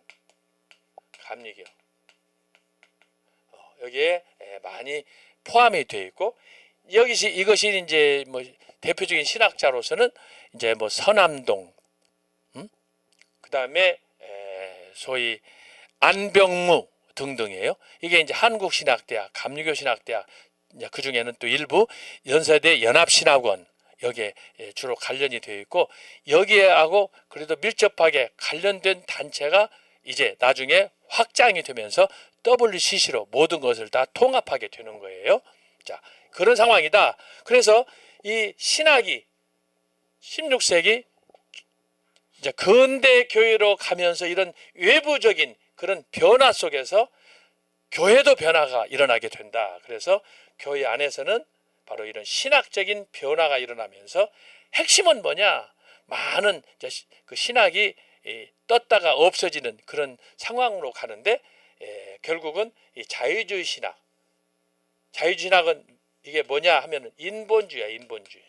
감리교 여기에 많이 포함이 되어 있고 이것이 이제 뭐 대표적인 신학자로서는 이제 뭐 서남동, 그다음에 소위 안병무 등등이에요. 이게 이제 한국신학대학, 감리교신학대학, 그 중에는 또 일부 연세대 연합신학원 여기에 주로 관련이 되어 있고 여기에하고 그래도 밀접하게 관련된 단체가 이제 나중에 확장이 되면서 WCC로 모든 것을 다 통합하게 되는 거예요. 자, 그런 상황이다. 그래서 이 신학이 16세기 이제 근대 교회로 가면서 이런 외부적인 그런 변화 속에서 교회도 변화가 일어나게 된다. 그래서 교회 안에서는 바로 이런 신학적인 변화가 일어나면서 핵심은 뭐냐? 많은 그 신학이 떴다가 없어지는 그런 상황으로 가는데 결국은 이 자유주의 신학. 자유주의 신학은 이게 뭐냐 하면은 인본주의야, 인본주의.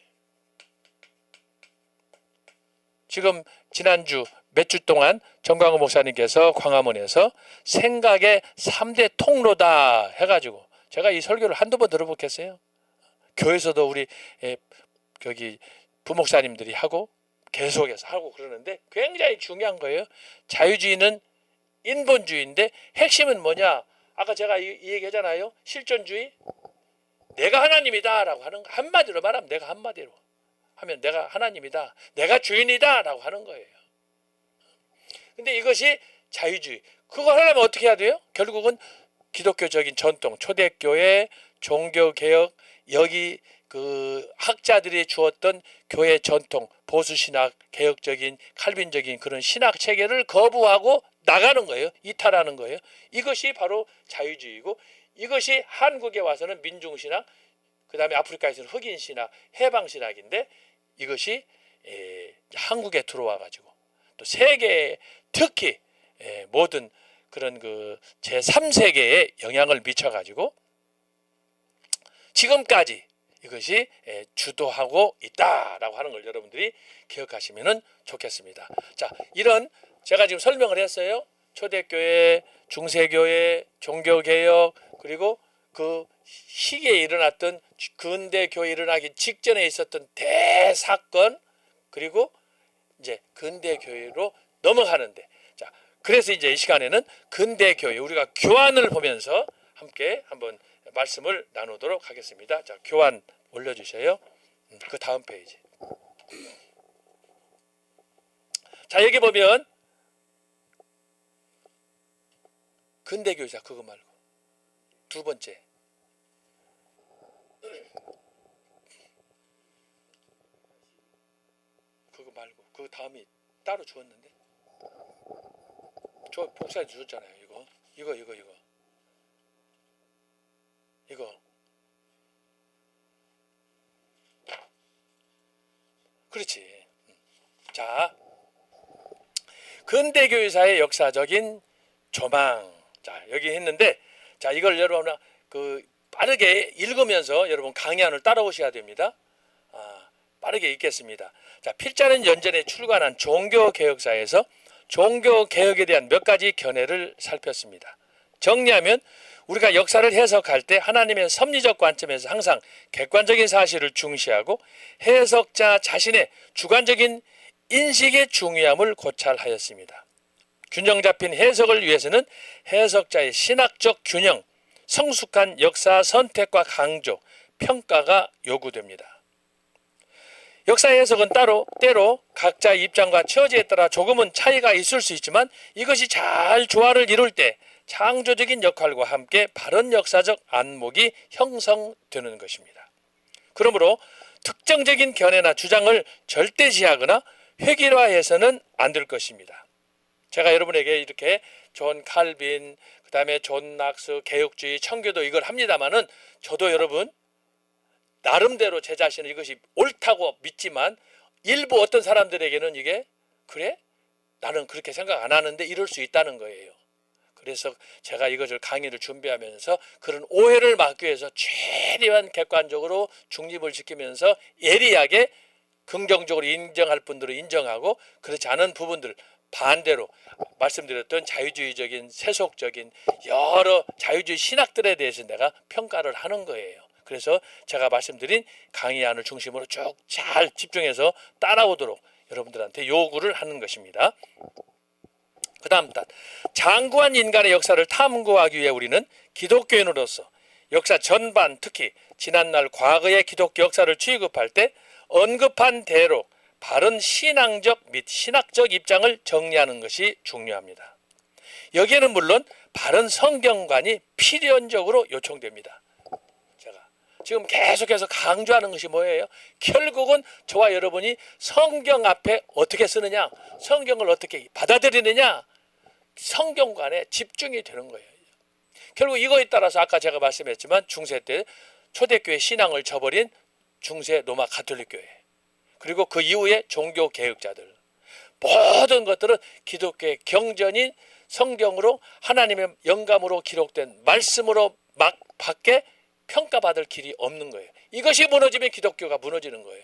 지금 지난주 몇 주 동안 정광훈 목사님께서 광화문에서 생각의 3대 통로다 해가지고 제가 이 설교를 한두 번 들어보겠어요. 교회에서도 우리 여기 부목사님들이 하고 계속해서 하고 그러는데 굉장히 중요한 거예요. 자유주의는 인본주의인데 핵심은 뭐냐? 아까 제가 이 얘기 하잖아요. 실존주의. 내가 하나님이다 라고 하는 거. 한마디로 말하면 내가 한마디로 하면 내가 하나님이다. 내가 주인이다 라고 하는 거예요. 근데 이것이 자유주의. 그거 하려면 어떻게 해야 돼요? 결국은 기독교적인 전통, 초대교회, 종교개혁, 여기 그 학자들이 주었던 교회 전통, 보수신학, 개혁적인, 칼빈적인 그런 신학 체계를 거부하고 나가는 거예요. 이탈하는 거예요. 이것이 바로 자유주의고 이것이 한국에 와서는 민중신학, 그 다음에 아프리카에서는 흑인신학, 해방신학인데 이것이 한국에 들어와 가지고 또 세계에 특히 모든 그런 그 제3세계에 영향을 미쳐 가지고 지금까지 이것이 주도하고 있다라고 하는 걸 여러분들이 기억하시면 좋겠습니다. 자, 이런 제가 지금 설명을 했어요. 초대교회, 중세교회, 종교개혁 그리고 그 시기에 일어났던 근대 교회 일어나기 직전에 있었던 대사건 그리고 이제 근대 교회로 넘어가는데 자, 그래서 이제 이 시간에는 근대 교회 우리가 교환을 보면서 함께 한번 말씀을 나누도록 하겠습니다. 자, 교환 올려주세요. 그 다음 페이지. 자, 여기 보면 근대교사 그거 말고 두 번째 그거 말고 그 다음이 따로 주었는데 저 복사해 주셨잖아요. 이거 그렇지. 자, 근대교회사의 역사적인 조망. 자, 여기 했는데, 자, 이걸 여러분 빠르게 읽으면서 여러분 강의안을 따라오셔야 됩니다. 빠르게 읽겠습니다. 자, 필자는 연전에 출간한 종교개혁사에서 종교개혁에 대한 몇 가지 견해를 살폈습니다. 정리하면 우리가 역사를 해석할 때 하나님의 섭리적 관점에서 항상 객관적인 사실을 중시하고 해석자 자신의 주관적인 인식의 중요함을 고찰하였습니다. 균형 잡힌 해석을 위해서는 해석자의 신학적 균형, 성숙한 역사 선택과 강조, 평가가 요구됩니다. 역사 해석은 때로 각자의 입장과 처지에 따라 조금은 차이가 있을 수 있지만 이것이 잘 조화를 이룰 때 창조적인 역할과 함께 바른 역사적 안목이 형성되는 것입니다. 그러므로 특정적인 견해나 주장을 절대시하거나 획일화해서는 안 될 것입니다. 제가 여러분에게 이렇게 존 칼빈, 그 다음에 존 낙스, 개혁주의, 청교도 이걸 합니다마는 저도 여러분 나름대로 제 자신은 이것이 옳다고 믿지만 일부 어떤 사람들에게는 이게 그래? 나는 그렇게 생각 안 하는데 이럴 수 있다는 거예요. 그래서 제가 이것을 강의를 준비하면서 그런 오해를 막기 위해서 최대한 객관적으로 중립을 지키면서 예리하게 긍정적으로 인정할 분들은 인정하고 그렇지 않은 부분들 반대로 말씀드렸던 자유주의적인 세속적인 여러 자유주의 신학들에 대해서 내가 평가를 하는 거예요. 그래서 제가 말씀드린 강의안을 중심으로 쭉 잘 집중해서 따라오도록 여러분들한테 요구를 하는 것입니다. 그 다음 단, 장구한 인간의 역사를 탐구하기 위해 우리는 기독교인으로서 역사 전반, 특히 지난날 과거의 기독교 역사를 취급할 때 언급한 대로 바른 신앙적 및 신학적 입장을 정리하는 것이 중요합니다. 여기에는 물론 바른 성경관이 필연적으로 요청됩니다. 제가 지금 계속해서 강조하는 것이 뭐예요? 결국은 저와 여러분이 성경 앞에 어떻게 쓰느냐, 성경을 어떻게 받아들이느냐, 성경관에 집중이 되는 거예요. 결국 이거에 따라서 아까 제가 말씀했지만 중세 때 초대교회 신앙을 저버린 중세 로마 가톨릭 교회, 그리고 그 이후에 종교 개혁자들, 모든 것들은 기독교의 경전인 성경으로 하나님의 영감으로 기록된 말씀으로 막 밖에 평가받을 길이 없는 거예요. 이것이 무너지면 기독교가 무너지는 거예요.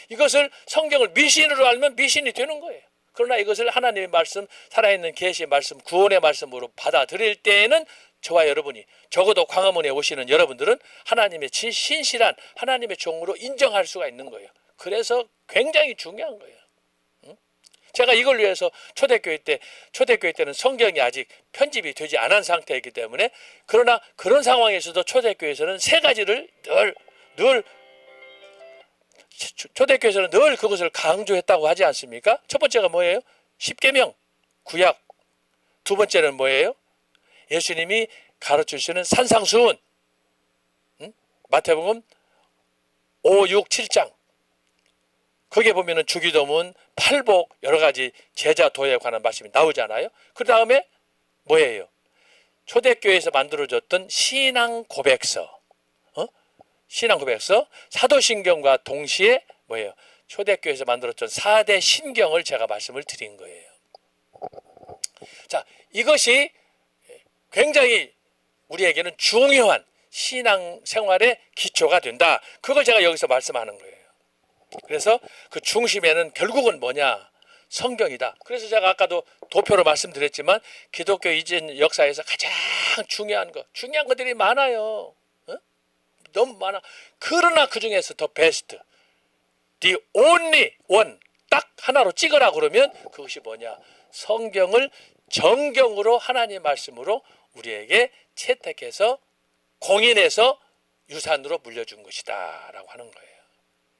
이것을 성경을 미신으로 알면 미신이 되는 거예요. 그러나 이것을 하나님의 말씀, 살아있는 계시의 말씀, 구원의 말씀으로 받아들일 때에는 저와 여러분이, 적어도 광화문에 오시는 여러분들은 하나님의 신실한 하나님의 종으로 인정할 수가 있는 거예요. 그래서 굉장히 중요한 거예요. 제가 이걸 위해서 초대교회 때는 성경이 아직 편집이 되지 않은 상태이기 때문에, 그러나 그런 상황에서도 초대교회에서는 세 가지를 초대교회에서는 늘 그것을 강조했다고 하지 않습니까? 첫 번째가 뭐예요? 십계명, 구약. 두 번째는 뭐예요? 예수님이 가르치시는 산상수훈, 마태복음 5, 6, 7장. 거기에 보면은 주기도문, 팔복, 여러 가지 제자 도에 관한 말씀이 나오잖아요. 그 다음에 뭐예요? 초대교회에서 만들어졌던 신앙 고백서, 신앙 고백서, 사도신경과 동시에 뭐예요? 초대교회에서 만들어졌던 4대 신경을 제가 말씀을 드린 거예요. 자, 이것이 굉장히 우리에게는 중요한 신앙 생활의 기초가 된다. 그걸 제가 여기서 말씀하는 거예요. 그래서 그 중심에는 결국은 뭐냐? 성경이다. 그래서 제가 아까도 도표로 말씀드렸지만 기독교 이전 역사에서 가장 중요한 것들이 많아요. 너무 많아. 그러나 그 중에서 더 베스트, the only one, 딱 하나로 찍으라 그러면 그것이 뭐냐? 성경을 정경으로 하나님의 말씀으로 우리에게 채택해서 공인해서 유산으로 물려준 것이다 라고 하는 거예요.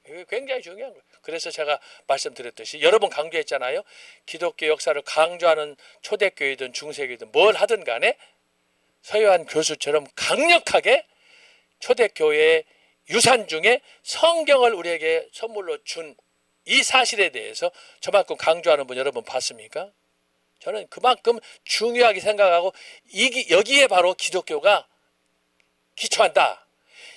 이게 굉장히 중요한 거예요. 그래서 제가 말씀드렸듯이 여러 번 강조했잖아요. 기독교 역사를 강조하는 초대교회든 중세교회든 뭘 하든 간에 서요한 교수처럼 강력하게 초대교회의 유산 중에 성경을 우리에게 선물로 준 이 사실에 대해서 저만큼 강조하는 분 여러분 봤습니까? 저는 그만큼 중요하게 생각하고 여기에 바로 기독교가 기초한다.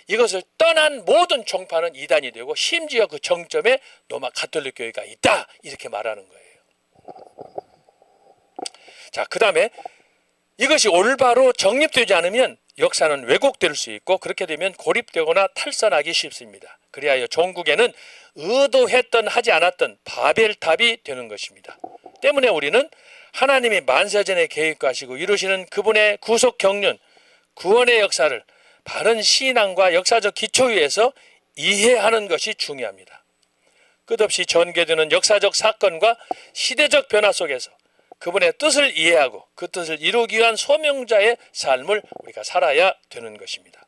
이것을 떠난 모든 종파는 이단이 되고 심지어 그 정점에 로마 가톨릭 교회가 있다. 이렇게 말하는 거예요. 자, 그 다음에 이것이 올바로 정립되지 않으면 역사는 왜곡될 수 있고 그렇게 되면 고립되거나 탈선하기 쉽습니다. 그리하여 종국에는 의도했던 하지 않았던 바벨탑이 되는 것입니다. 때문에 우리는 하나님이 만세전에 계획하시고 이루시는 그분의 구속 경륜, 구원의 역사를 바른 신앙과 역사적 기초 위에서 이해하는 것이 중요합니다. 끝없이 전개되는 역사적 사건과 시대적 변화 속에서 그분의 뜻을 이해하고 그 뜻을 이루기 위한 소명자의 삶을 우리가 살아야 되는 것입니다.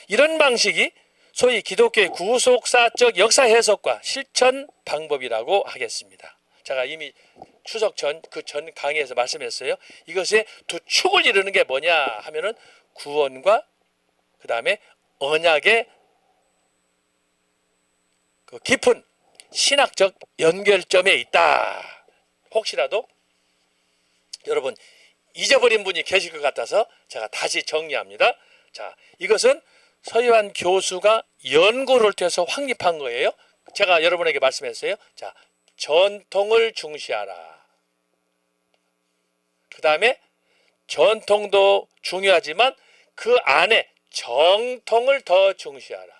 이런 방식이 소위 기독교의 구속사적 역사 해석과 실천 방법이라고 하겠습니다. 제가 이미 추석 전 그 전 강의에서 말씀했어요. 이것의 두 축을 이루는 게 뭐냐 하면은 구원과 그 다음에 언약의 그 깊은 신학적 연결점에 있다. 혹시라도 여러분 잊어버린 분이 계실 것 같아서 제가 다시 정리합니다. 자, 이것은 서유한 교수가 연구를 통해서 확립한 거예요. 제가 여러분에게 말씀했어요. 자, 전통을 중시하라. 그 다음에 전통도 중요하지만 그 안에 정통을 더 중시하라.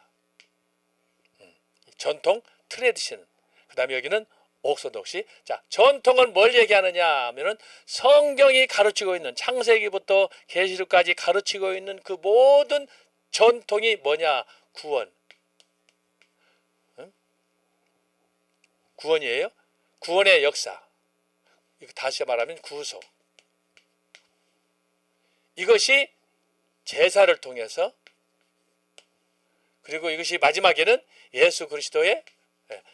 전통, 트레디션. 그 다음에 여기는 옥소독시. 자, 전통은 뭘 얘기하느냐 하면은 성경이 가르치고 있는 창세기부터 계시록까지 가르치고 있는 그 모든 전통이 뭐냐? 구원. 응? 구원이에요. 구원의 역사. 이거 다시 말하면 구속. 이것이 제사를 통해서 그리고 이것이 마지막에는 예수 그리스도의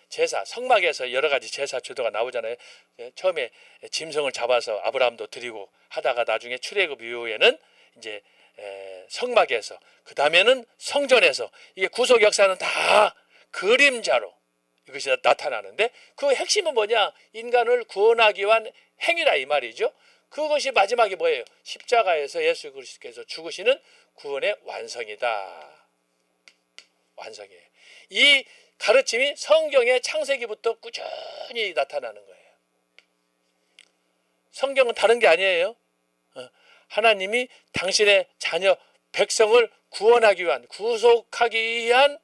제사, 성막에서 여러 가지 제사 제도가 나오잖아요. 처음에 짐승을 잡아서 아브라함도 드리고 하다가 나중에 출애굽 이후에는 이제 성막에서 그 다음에는 성전에서 이게 구속 역사는 다 그림자로 이것이 나타나는데 그 핵심은 뭐냐? 인간을 구원하기 위한 행위라 이 말이죠. 그것이 마지막에 뭐예요? 십자가에서 예수 그리스도께서 죽으시는 구원의 완성이다. 완성이에요. 이 가르침이 성경의 창세기부터 꾸준히 나타나는 거예요. 성경은 다른 게 아니에요. 하나님이 당신의 자녀 백성을 구원하기 위한 구속하기 위한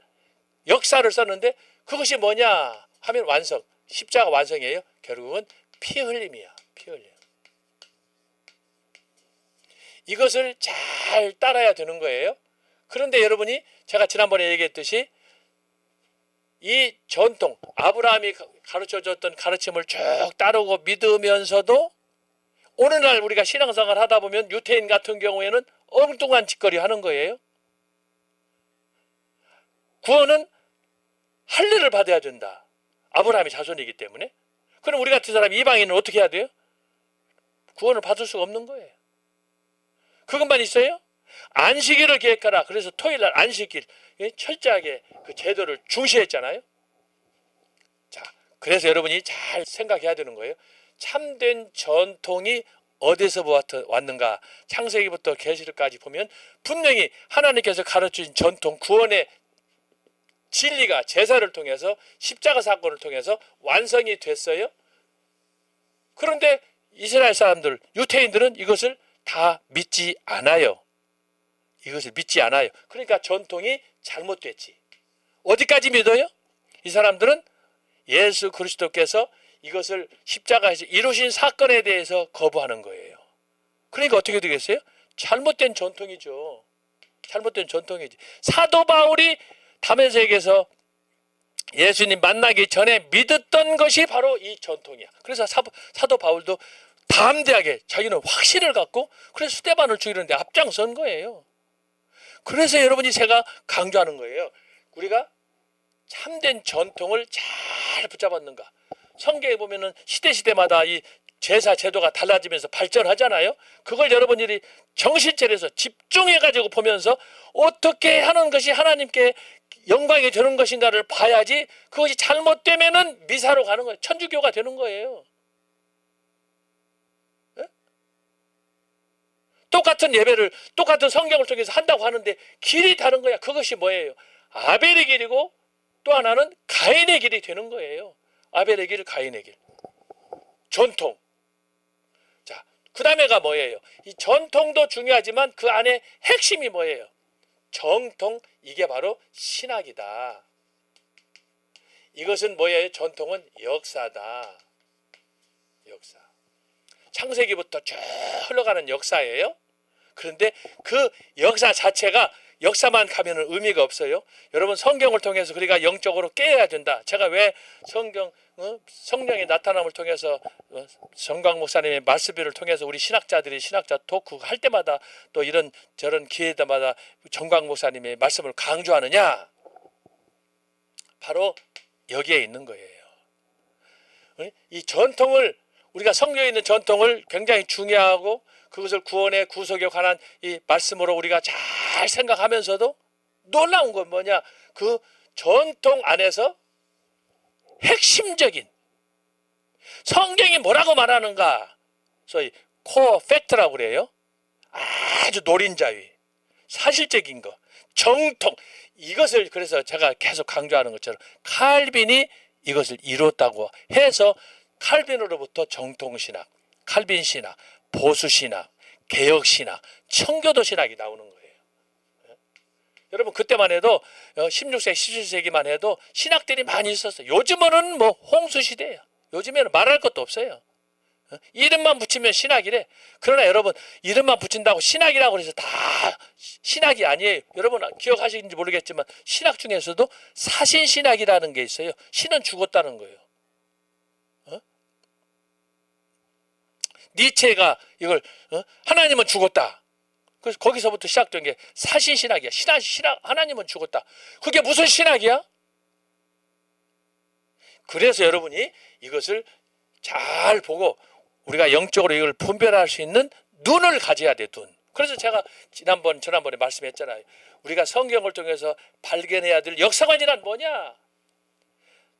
역사를 썼는데 그것이 뭐냐 하면 완성. 십자가 완성이에요. 결국은 피 흘림이야. 피 흘림. 이것을 잘 따라야 되는 거예요. 그런데 여러분이 제가 지난번에 얘기했듯이 이 전통, 아브라함이 가르쳐줬던 가르침을 쭉 따르고 믿으면서도 오늘날 우리가 신앙생활을 하다 보면 유태인 같은 경우에는 엉뚱한 짓거리 하는 거예요. 구원은 할례를 받아야 된다. 아브라함이 자손이기 때문에. 그럼 우리 같은 사람 이방인은 어떻게 해야 돼요? 구원을 받을 수가 없는 거예요. 그것만 있어요? 안식일을 계획하라. 그래서 토요일날 안식일 철저하게 그 제도를 중시했잖아요. 자, 그래서 여러분이 잘 생각해야 되는 거예요. 참된 전통이 어디서 왔는가? 창세기부터 계시록까지 보면 분명히 하나님께서 가르친 전통 구원의 진리가 제사를 통해서 십자가 사건을 통해서 완성이 됐어요. 그런데 이스라엘 사람들, 유태인들은 이것을 다 믿지 않아요. 이것을 믿지 않아요. 그러니까 전통이 잘못됐지. 어디까지 믿어요? 이 사람들은 예수 그리스도께서 이것을 십자가에서 이루신 사건에 대해서 거부하는 거예요. 그러니까 어떻게 되겠어요? 잘못된 전통이죠. 잘못된 전통이지. 사도 바울이 다메섹에서 예수님 만나기 전에 믿었던 것이 바로 이 전통이야. 그래서 사도 바울도 담대하게 자기는 확신을 갖고 그래서 스데반을 죽이는데 앞장선 거예요. 그래서 여러분이 제가 강조하는 거예요. 우리가 참된 전통을 잘 붙잡았는가. 성경에 보면은 시대마다 이 제사 제도가 달라지면서 발전하잖아요. 그걸 여러분들이 정신 차려서 집중해 가지고 보면서 어떻게 하는 것이 하나님께 영광이 되는 것인가를 봐야지. 그것이 잘못되면은 미사로 가는 거예요. 천주교가 되는 거예요. 예? 똑같은 예배를 똑같은 성경을 통해서 한다고 하는데 길이 다른 거야. 그것이 뭐예요? 아벨의 길이고 또 하나는 가인의 길이 되는 거예요. 아벨의 길, 가인의 길. 전통. 자, 그 다음에가 뭐예요? 이 전통도 중요하지만 그 안에 핵심이 뭐예요? 정통. 이게 바로 신학이다. 이것은 뭐예요? 전통은 역사다. 역사. 창세기부터 쭉 흘러가는 역사예요. 그런데 그 역사 자체가 역사만 가면은 의미가 없어요. 여러분 성경을 통해서 우리가 영적으로 깨어야 된다. 제가 왜 성령의 나타남을 통해서 정광 목사님의 말씀을 통해서 우리 신학자들이 신학자 토크 할 때마다 또 이런 저런 기회마다 정광 목사님의 말씀을 강조하느냐? 바로 여기에 있는 거예요. 이 전통을 우리가 성경에 있는 전통을 굉장히 중요하고 그것을 구원의 구속에 관한 이 말씀으로 우리가 잘 생각하면서도 놀라운 건 뭐냐? 그 전통 안에서 핵심적인 성경이 뭐라고 말하는가? 소위 코어 팩트라고 그래요. 아주 노린자위, 사실적인 거, 정통. 이것을 그래서 제가 계속 강조하는 것처럼 칼빈이 이것을 이뤘다고 해서 칼빈으로부터 정통신학, 칼빈신학, 보수신학, 개혁신학, 청교도신학이 나오는 거예요. 여러분 그때만 해도 16세기, 17세기만 해도 신학들이 많이 있었어요. 요즘은 뭐 홍수시대예요. 요즘에는 말할 것도 없어요. 이름만 붙이면 신학이래. 그러나 여러분 이름만 붙인다고 신학이라고 해서 다 신학이 아니에요. 여러분 기억하시는지 모르겠지만 신학 중에서도 사신신학이라는 게 있어요. 신은 죽었다는 거예요. 니체가 이걸 하나님은 죽었다. 그래서 거기서부터 시작된 게 사신신학이야. 신학 하나님은 죽었다. 그게 무슨 신학이야? 그래서 여러분이 이것을 잘 보고 우리가 영적으로 이걸 분별할 수 있는 눈을 가져야 돼. 눈. 그래서 제가 지난번에 말씀했잖아요. 우리가 성경을 통해서 발견해야 될 역사관이란 뭐냐?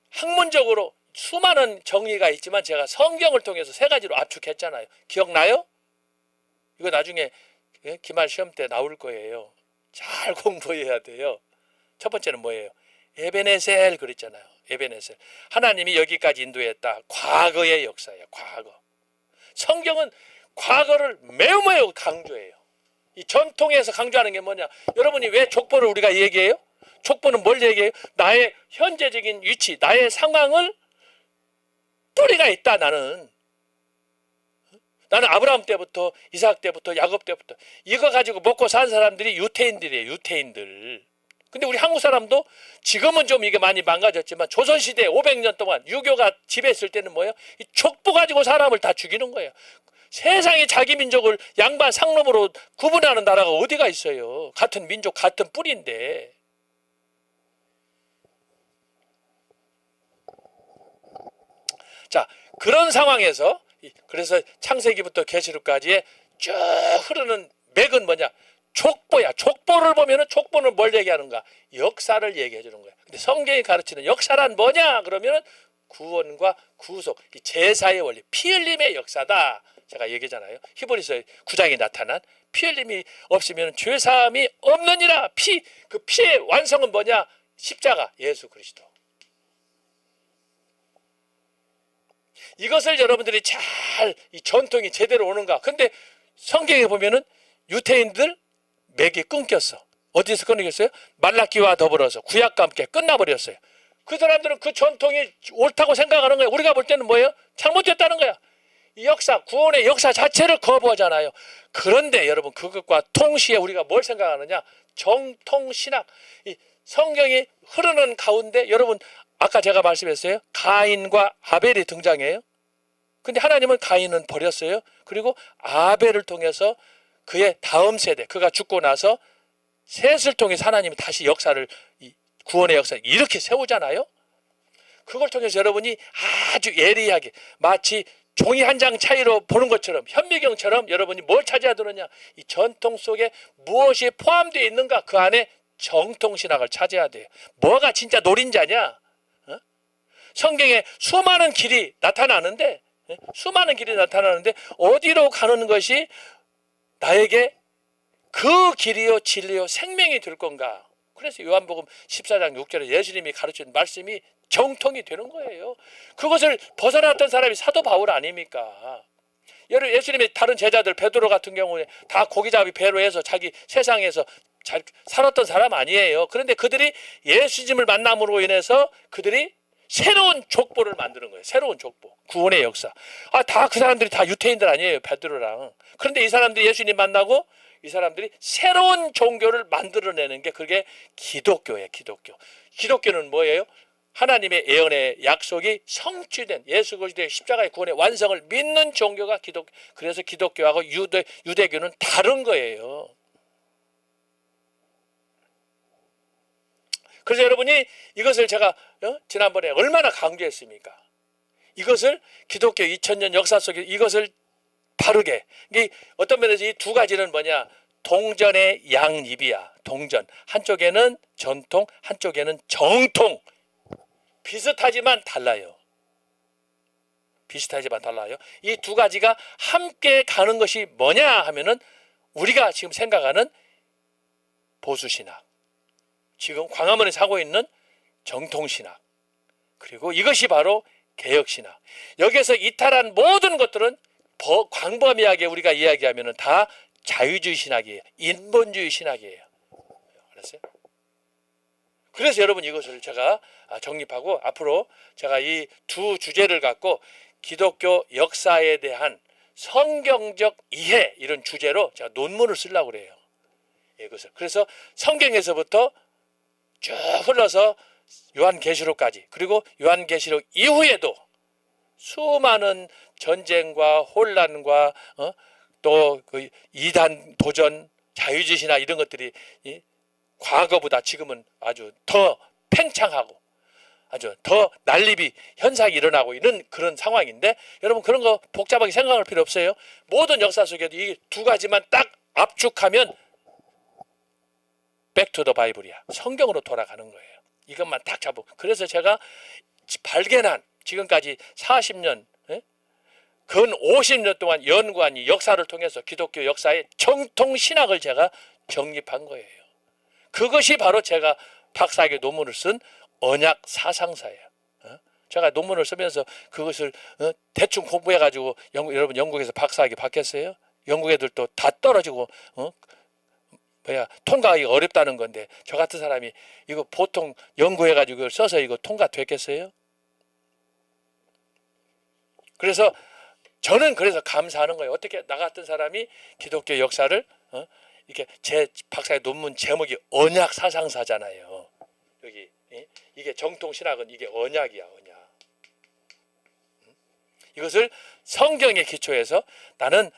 학문적으로 수많은 정의가 있지만 제가 성경을 통해서 세 가지로 압축했잖아요. 기억나요? 이거 나중에 기말 시험 때 나올 거예요. 잘 공부해야 돼요. 첫 번째는 뭐예요? 에베네셀 그랬잖아요. 에베네셀. 하나님이 여기까지 인도했다. 과거의 역사예요. 과거. 성경은 과거를 매우 강조해요. 이 전통에서 강조하는 게 뭐냐? 여러분이 왜 족보를 우리가 얘기해요? 족보는 뭘 얘기해요? 나의 현재적인 위치, 나의 상황을 뿌리가 있다. 나는 아브라함 때부터 이삭 때부터 야곱 때부터 이거 가지고 먹고 산 사람들이 유태인들이에요. 유태인들. 근데 우리 한국 사람도 지금은 좀 이게 많이 망가졌지만 조선시대 500년 동안 유교가 지배했을 때는 뭐예요? 이 족보 가지고 사람을 다 죽이는 거예요. 세상에 자기 민족을 양반 상놈으로 구분하는 나라가 어디가 있어요? 같은 민족 같은 뿌리인데. 자, 그런 상황에서 그래서 창세기부터 계시록까지의 쭉 흐르는 맥은 뭐냐? 족보야. 족보를 보면은 족보는 뭘 얘기하는가? 역사를 얘기해 주는 거야. 근데 성경이 가르치는 역사란 뭐냐? 그러면은 구원과 구속, 이 제사의 원리, 피 흘림의 역사다. 제가 얘기잖아요. 히브리서 9장에 나타난 피 흘림이 없으면 죄 사함이 없느니라. 그 피의 완성은 뭐냐? 십자가, 예수 그리스도. 이것을 여러분들이 잘 이 전통이 제대로 오는가? 근데 성경에 보면은 유태인들 맥이 끊겼어. 어디서 끊겼어요? 말라기와 더불어서 구약과 함께 끝나버렸어요. 그 사람들은 그 전통이 옳다고 생각하는 거예요. 우리가 볼 때는 뭐예요? 잘못됐다는 거야. 이 역사, 구원의 역사 자체를 거부하잖아요. 그런데 여러분 그것과 동시에 우리가 뭘 생각하느냐? 정통신학. 이 성경이 흐르는 가운데 여러분 아까 제가 말씀했어요. 가인과 아벨이 등장해요. 근데 하나님은 가인은 버렸어요. 그리고 아벨을 통해서 그의 다음 세대, 그가 죽고 나서 셋을 통해서 하나님이 다시 역사를, 구원의 역사 이렇게 세우잖아요. 그걸 통해서 여러분이 아주 예리하게 마치 종이 한 장 차이로 보는 것처럼, 현미경처럼 여러분이 뭘 찾아야 되느냐, 이 전통 속에 무엇이 포함되어 있는가, 그 안에 정통신학을 찾아야 돼요. 뭐가 진짜 노린자냐. 성경에 수많은 길이 나타나는데, 수많은 길이 나타나는데 어디로 가는 것이 나에게 그 길이요 진리요 생명이 될 건가. 그래서 요한복음 14장 6절에 예수님이 가르친 말씀이 정통이 되는 거예요. 그것을 벗어났던 사람이 사도 바울 아닙니까? 예수님의 다른 제자들 베드로 같은 경우에 다 고기잡이 배로 해서 자기 세상에서 잘 살았던 사람 아니에요. 그런데 그들이 예수님을 만남으로 인해서 그들이 새로운 족보를 만드는 거예요. 새로운 족보, 구원의 역사. 다 그 사람들이 다 유태인들 아니에요, 베드로랑. 그런데 이 사람들이 예수님 만나고 이 사람들이 새로운 종교를 만들어내는 게 그게 기독교예요. 기독교는 뭐예요? 하나님의 예언의 약속이 성취된 예수 그리스도의 십자가의 구원의 완성을 믿는 종교가 기독교. 그래서 기독교하고 유대교는 다른 거예요. 그래서 여러분이 이것을 제가 지난번에 얼마나 강조했습니까? 이것을 기독교 2000년 역사 속에 이것을 바르게, 어떤 면에서 이 두 가지는 뭐냐, 동전의 양입이야. 동전, 한쪽에는 전통, 한쪽에는 정통. 비슷하지만 달라요. 이 두 가지가 함께 가는 것이 뭐냐 하면은 우리가 지금 생각하는 보수신학, 지금 광화문에서 하고 있는 정통신학, 그리고 이것이 바로 개혁신학. 여기에서 이탈한 모든 것들은 광범위하게 우리가 이야기하면 다 자유주의 신학이에요. 인본주의 신학이에요. 알았어요? 그래서 여러분 이것을 제가 정립하고 앞으로 제가 이 두 주제를 갖고 기독교 역사에 대한 성경적 이해, 이런 주제로 제가 논문을 쓰려고 그래요. 그래서 성경에서부터 쭉 흘러서 요한계시록까지, 그리고 요한계시록 이후에도 수많은 전쟁과 혼란과 또 그 이단 도전, 자유주의 신학 이런 것들이 과거보다 지금은 아주 더 팽창하고 아주 더 난립이 현상이 일어나고 있는 그런 상황인데, 여러분 그런 거 복잡하게 생각할 필요 없어요. 모든 역사 속에도 이 두 가지만 딱 압축하면 백투더 바이블이야. 성경으로 돌아가는 거예요. 이것만 딱 잡고. 그래서 제가 발견한 지금까지 40년, 근 50년 동안 연구한 이 역사를 통해서 기독교 역사의 정통신학을 제가 정립한 거예요. 그것이 바로 제가 박사학위 논문을 쓴 언약 사상사예요. 제가 논문을 쓰면서 그것을 대충 공부해가지고 여러분 영국에서 박사학위 받겠어요? 영국 애들도 다 떨어지고 통과하기 어렵다는 건데 저 같은 사람이 이거 보통 연구해가지고 이걸 써서 이거 통과됐겠어요? 그래서 저는 그래서 감사하는 거예요. 어떻게 나 같은 사람이 기독교 역사를 이렇게 제 박사의 논문 제목이 언약 사상사잖아요. 여기 이게 정통 신학은 이게 언약이야, 언약. 이것을 성경에 기초해서 나는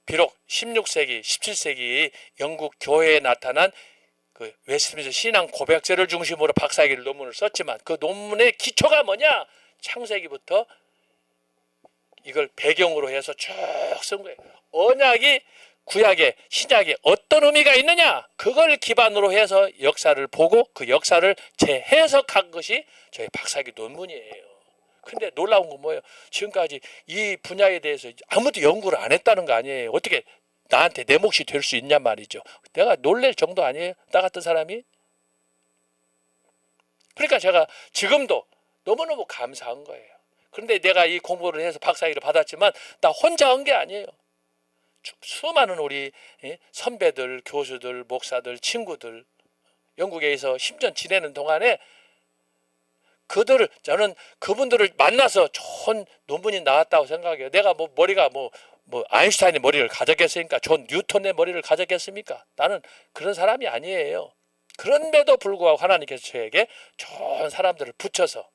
비록 16세기, 17세기 영국 교회에 나타난 그 웨스트민스터 신앙 고백제를 중심으로 박사학위 논문을 썼지만 그 논문의 기초가 뭐냐? 창세기부터 이걸 배경으로 해서 쭉 쓴 거예요. 언약이 구약에 신약에 어떤 의미가 있느냐? 그걸 기반으로 해서 역사를 보고 그 역사를 재해석한 것이 저희 박사학위 논문이에요. 근데 놀라운 건 뭐예요? 지금까지 이 분야에 대해서 아무도 연구를 안 했다는 거 아니에요. 어떻게 나한테 내 몫이 될 수 있냔 말이죠. 내가 놀랄 정도 아니에요? 나 같은 사람이? 그러니까 제가 지금도 너무너무 감사한 거예요. 그런데 내가 이 공부를 해서 박사학위를 받았지만 나 혼자 한 게 아니에요. 수많은 우리 선배들, 교수들, 목사들, 친구들 영국에서 10년 지내는 동안에 저는 그분들을 만나서 좋은 논문이 나왔다고 생각해요. 내가 머리가 아인슈타인의 머리를 가졌겠습니까? 존 뉴턴의 머리를 가졌겠습니까? 나는 그런 사람이 아니에요. 그런데도 불구하고 하나님께서 저에게 좋은 사람들을 붙여서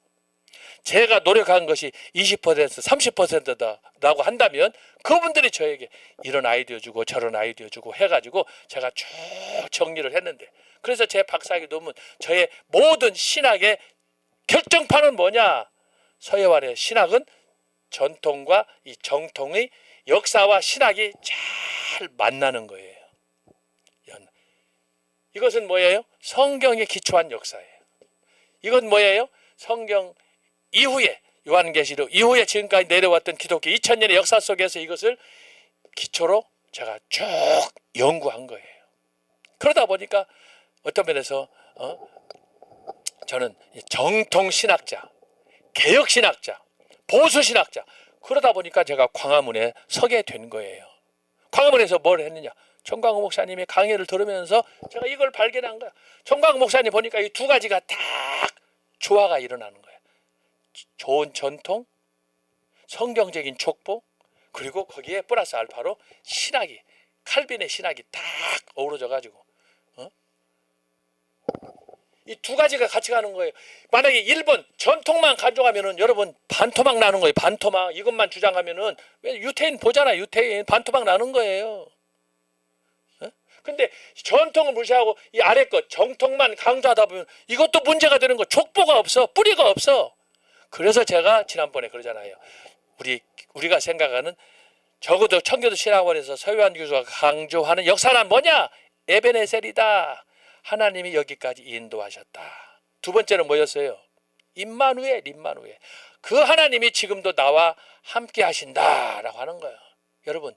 제가 노력한 것이 20% 30%다라고 한다면 그분들이 저에게 이런 아이디어 주고 저런 아이디어 주고 해가지고 제가 쭉 정리를 했는데, 그래서 제 박사학위 논문, 저의 모든 신학의 결정판은 뭐냐? 서예환의 신학은 전통과 이 정통의 역사와 신학이 잘 만나는 거예요. 이것은 뭐예요? 성경에 기초한 역사예요. 이건 뭐예요? 성경 이후에, 요한계시록 이후에 지금까지 내려왔던 기독교 2000년의 역사 속에서 이것을 기초로 제가 쭉 연구한 거예요. 그러다 보니까 어떤 면에서 저는 정통신학자, 개혁신학자, 보수신학자, 그러다 보니까 제가 광화문에 서게 된 거예요. 광화문에서 뭘 했느냐? 정광훈 목사님의 강의를 들으면서 제가 이걸 발견한 거야. 정광훈 목사님 보니까 이 두 가지가 딱 조화가 일어나는 거야. 좋은 전통, 성경적인 촉보, 그리고 거기에 플러스 알파로 신학이, 칼빈의 신학이 딱 어우러져 가지고 이 두 가지가 같이 가는 거예요. 만약에 1번 전통만 가져가면은 여러분 반토막 나는 거예요. 반토막. 이것만 주장하면은 유태인 보잖아. 유태인 반토막 나는 거예요. 근데 전통을 무시하고 이 아래 것 정통만 강조하다 보면 이것도 문제가 되는 거. 족보가 없어. 뿌리가 없어. 그래서 제가 지난번에 그러잖아요. 우리가 생각하는, 적어도 청교도 신학원에서 서유한 교수가 강조하는 역사란 뭐냐? 에베네셀이다. 하나님이 여기까지 인도하셨다. 두 번째는 뭐였어요? 임마누엘. 그 하나님이 지금도 나와 함께 하신다라고 하는 거예요. 여러분,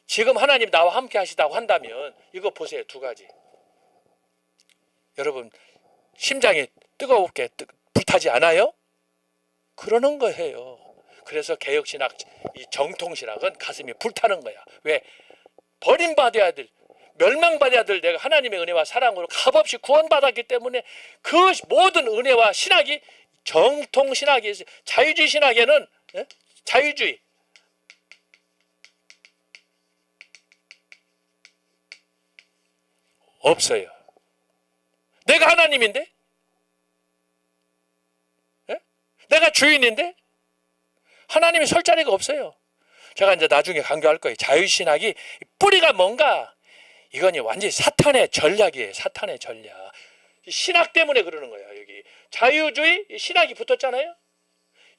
지금 하나님 나와 함께 하시다고 한다면 이거 보세요. 두 가지. 여러분 심장이 뜨겁게 불타지 않아요? 그러는 거예요. 그래서 개혁신학, 이 정통신학은 가슴이 불타는 거야. 왜? 버림받아야 될, 멸망받아야 될 내가 하나님의 은혜와 사랑으로 값없이 구원받았기 때문에 그 모든 은혜와 신학이 정통신학이 있어요. 자유주의 신학에는 자유주의, 없어요. 내가 하나님인데? 내가 주인인데? 하나님이 설 자리가 없어요. 제가 이제 나중에 강조할 거예요. 자유신학이 뿌리가 뭔가? 이건 완전히 사탄의 전략이에요. 사탄의 전략. 신학 때문에 그러는 거예요. 여기 자유주의 신학이 붙었잖아요.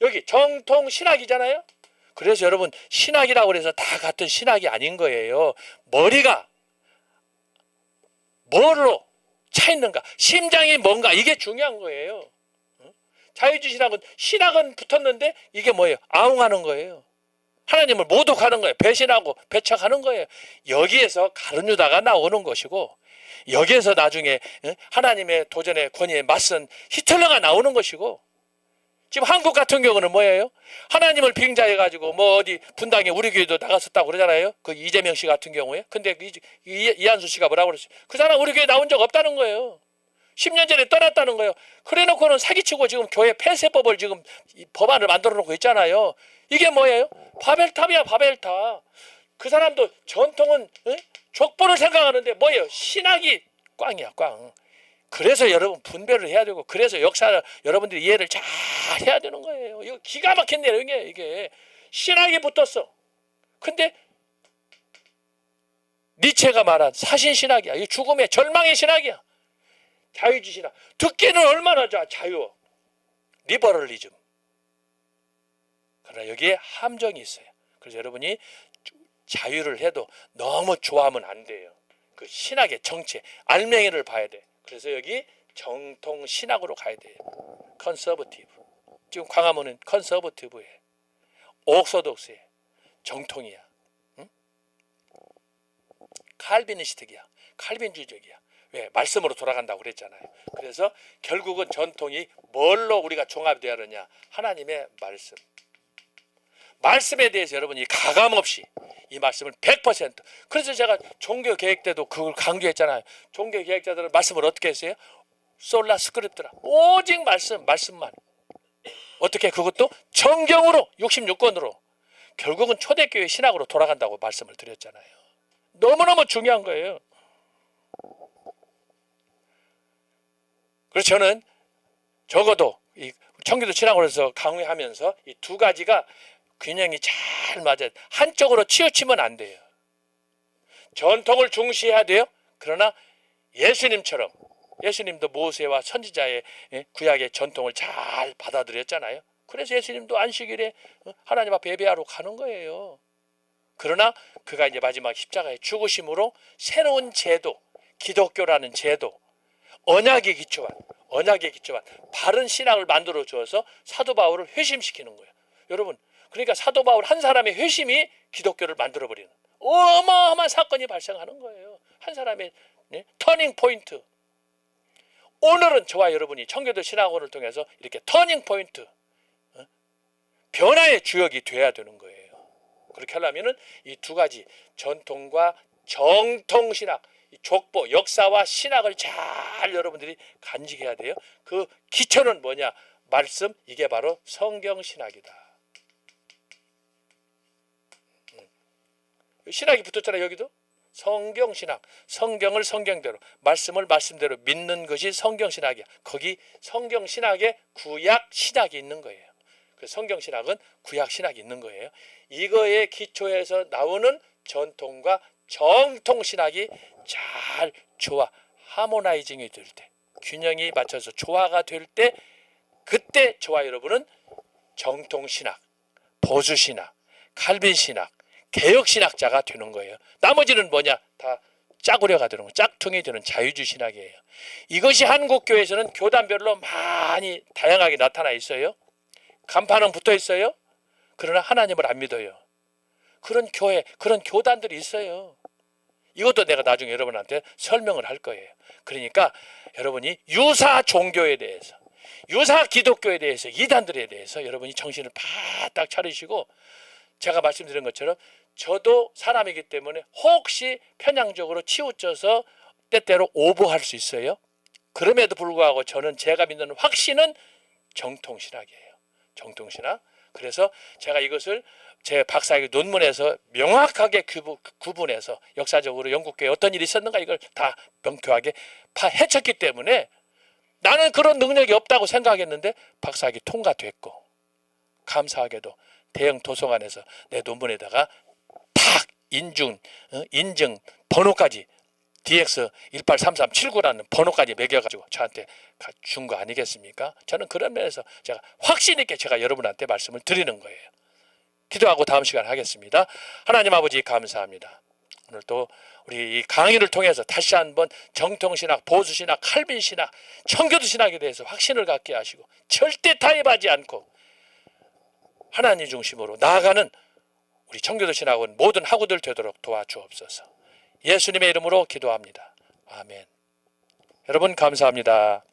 여기 정통 신학이잖아요. 그래서 여러분 신학이라고 해서 다 같은 신학이 아닌 거예요. 머리가 뭐로 차 있는가? 심장이 뭔가? 이게 중요한 거예요. 자유주의 신학은 붙었는데 이게 뭐예요? 아웅하는 거예요. 하나님을 모독하는 거예요. 배신하고 배척하는 거예요. 여기에서 가룟유다가 나오는 것이고, 여기에서 나중에 하나님의 도전의 권위에 맞선 히틀러가 나오는 것이고, 지금 한국 같은 경우는 뭐예요? 하나님을 빙자해가지고 뭐 어디 분당에 우리 교회도 나갔었다고 그러잖아요. 그 이재명 씨 같은 경우에. 근데 이한수 씨가 뭐라고 그랬어요? 그 사람 우리 교회 나온 적 없다는 거예요. 10년 전에 떠났다는 거예요. 그래 놓고는 사기치고 지금 교회 폐쇄법을 지금 법안을 만들어 놓고 있잖아요. 이게 뭐예요? 바벨탑이야, 바벨탑. 그 사람도 전통은 족보를 생각하는데 뭐예요? 신학이 꽝이야, 꽝. 그래서 여러분 분별을 해야 되고, 그래서 역사를 여러분들이 이해를 잘 해야 되는 거예요. 이거 기가 막힌 내용이에요. 이게 신학이 붙었어. 근데 니체가 말한 사신신학이야. 이 죽음의 절망의 신학이야. 자유주의 신학. 듣기는 얼마나 좋아. 자유, 리버럴리즘. 그러나 여기에 함정이 있어요. 그래서 여러분이 자유를 해도 너무 좋아하면 안 돼요. 그 신학의 정체, 알맹이를 봐야 돼. 그래서 여기 정통 신학으로 가야 돼요. 컨서버티브. 지금 광화문은 컨서버티브예요. 옥소독스예요. 정통이야. 응? 칼빈니스트야. 칼빈주의적이야. 왜? 말씀으로 돌아간다고 그랬잖아요. 그래서 결국은 전통이 뭘로 우리가 종합되어야 하느냐? 하나님의 말씀. 말씀에 대해서 여러분이 가감없이 이 말씀을 100%. 그래서 제가 종교 계획 때도 그걸 강조했잖아요. 종교 계획자들은 말씀을 어떻게 했어요? 솔라 스크립트라. 오직 말씀만. 어떻게? 그것도 정경으로 66권으로. 결국은 초대교회 신학으로 돌아간다고 말씀을 드렸잖아요. 너무너무 중요한 거예요. 그래서 저는 적어도 청교도 신학원에서 강의하면서 이 두 가지가 균형이 잘 맞아요. 한쪽으로 치우치면 안 돼요. 전통을 중시해야 돼요. 그러나 예수님처럼, 예수님도 모세와 선지자의 구약의 전통을 잘 받아들였잖아요. 그래서 예수님도 안식일에 하나님 앞에 예배하러 가는 거예요. 그러나 그가 이제 마지막 십자가의 죽으심으로 새로운 제도, 기독교라는 제도, 언약에 기초한 바른 신앙을 만들어 주어서 사도 바울을 회심시키는 거예요. 여러분, 그러니까 사도 바울 한 사람의 회심이 기독교를 만들어 버리는 어마어마한 사건이 발생하는 거예요. 한 사람의 터닝 포인트. 오늘은 저와 여러분이 청교도 신학원을 통해서 이렇게 터닝 포인트, 변화의 주역이 돼야 되는 거예요. 그렇게 하려면은 이 두 가지 전통과 정통 신학, 족보, 역사와 신학을 잘 여러분들이 간직해야 돼요. 그 기초는 뭐냐? 말씀, 이게 바로 성경 신학이다. 신학이 붙었잖아요. 여기도 성경 신학, 성경을 성경대로, 말씀을 말씀대로 믿는 것이 성경 신학이야. 거기 성경 신학에 구약 신학이 있는 거예요. 그 성경 신학은 구약 신학이 있는 거예요. 이거에 기초해서 나오는 전통과 정통 신학이 잘 조화, 하모나이징이 될 때, 균형이 맞춰서 조화가 될 때, 그때 저와 여러분은 정통 신학, 보수 신학, 칼빈 신학, 개혁 신학자가 되는 거예요. 나머지는 뭐냐? 다 짜구려가 되는 거, 짝퉁이 되는 자유주의 신학이에요. 이것이 한국 교회에서는 교단별로 많이 다양하게 나타나 있어요. 간판은 붙어 있어요. 그러나 하나님을 안 믿어요. 그런 교회, 그런 교단들이 있어요. 이것도 내가 나중에 여러분한테 설명을 할 거예요. 그러니까 여러분이 유사 종교에 대해서, 유사 기독교에 대해서, 이단들에 대해서 여러분이 정신을 바짝 차리시고, 제가 말씀드린 것처럼 저도 사람이기 때문에 혹시 편향적으로 치우쳐서 때때로 오버할 수 있어요. 그럼에도 불구하고 저는 제가 믿는 확신은 정통신학이에요. 정통신학. 그래서 제가 이것을 제 박사학위 논문에서 명확하게 구분해서 역사적으로 영국교회에 어떤 일이 있었는가 이걸 다 명쾌하게 파헤쳤기 때문에 나는 그런 능력이 없다고 생각했는데 박사학위 통과됐고, 감사하게도 대형 도서관에서 내 논문에다가 탁 인증 번호까지 DX183379라는 번호까지 매겨가지고 저한테 준 거 아니겠습니까? 저는 그런 면에서 제가 확신 있게 제가 여러분한테 말씀을 드리는 거예요. 기도하고 다음 시간 하겠습니다. 하나님 아버지 감사합니다. 오늘 또 우리 이 강의를 통해서 다시 한번 정통신학, 보수신학, 칼빈신학, 청교도신학에 대해서 확신을 갖게 하시고 절대 타협하지 않고 하나님 중심으로 나아가는 우리 청교도신학원 모든 학우들 되도록 도와주옵소서. 예수님의 이름으로 기도합니다. 아멘. 여러분 감사합니다.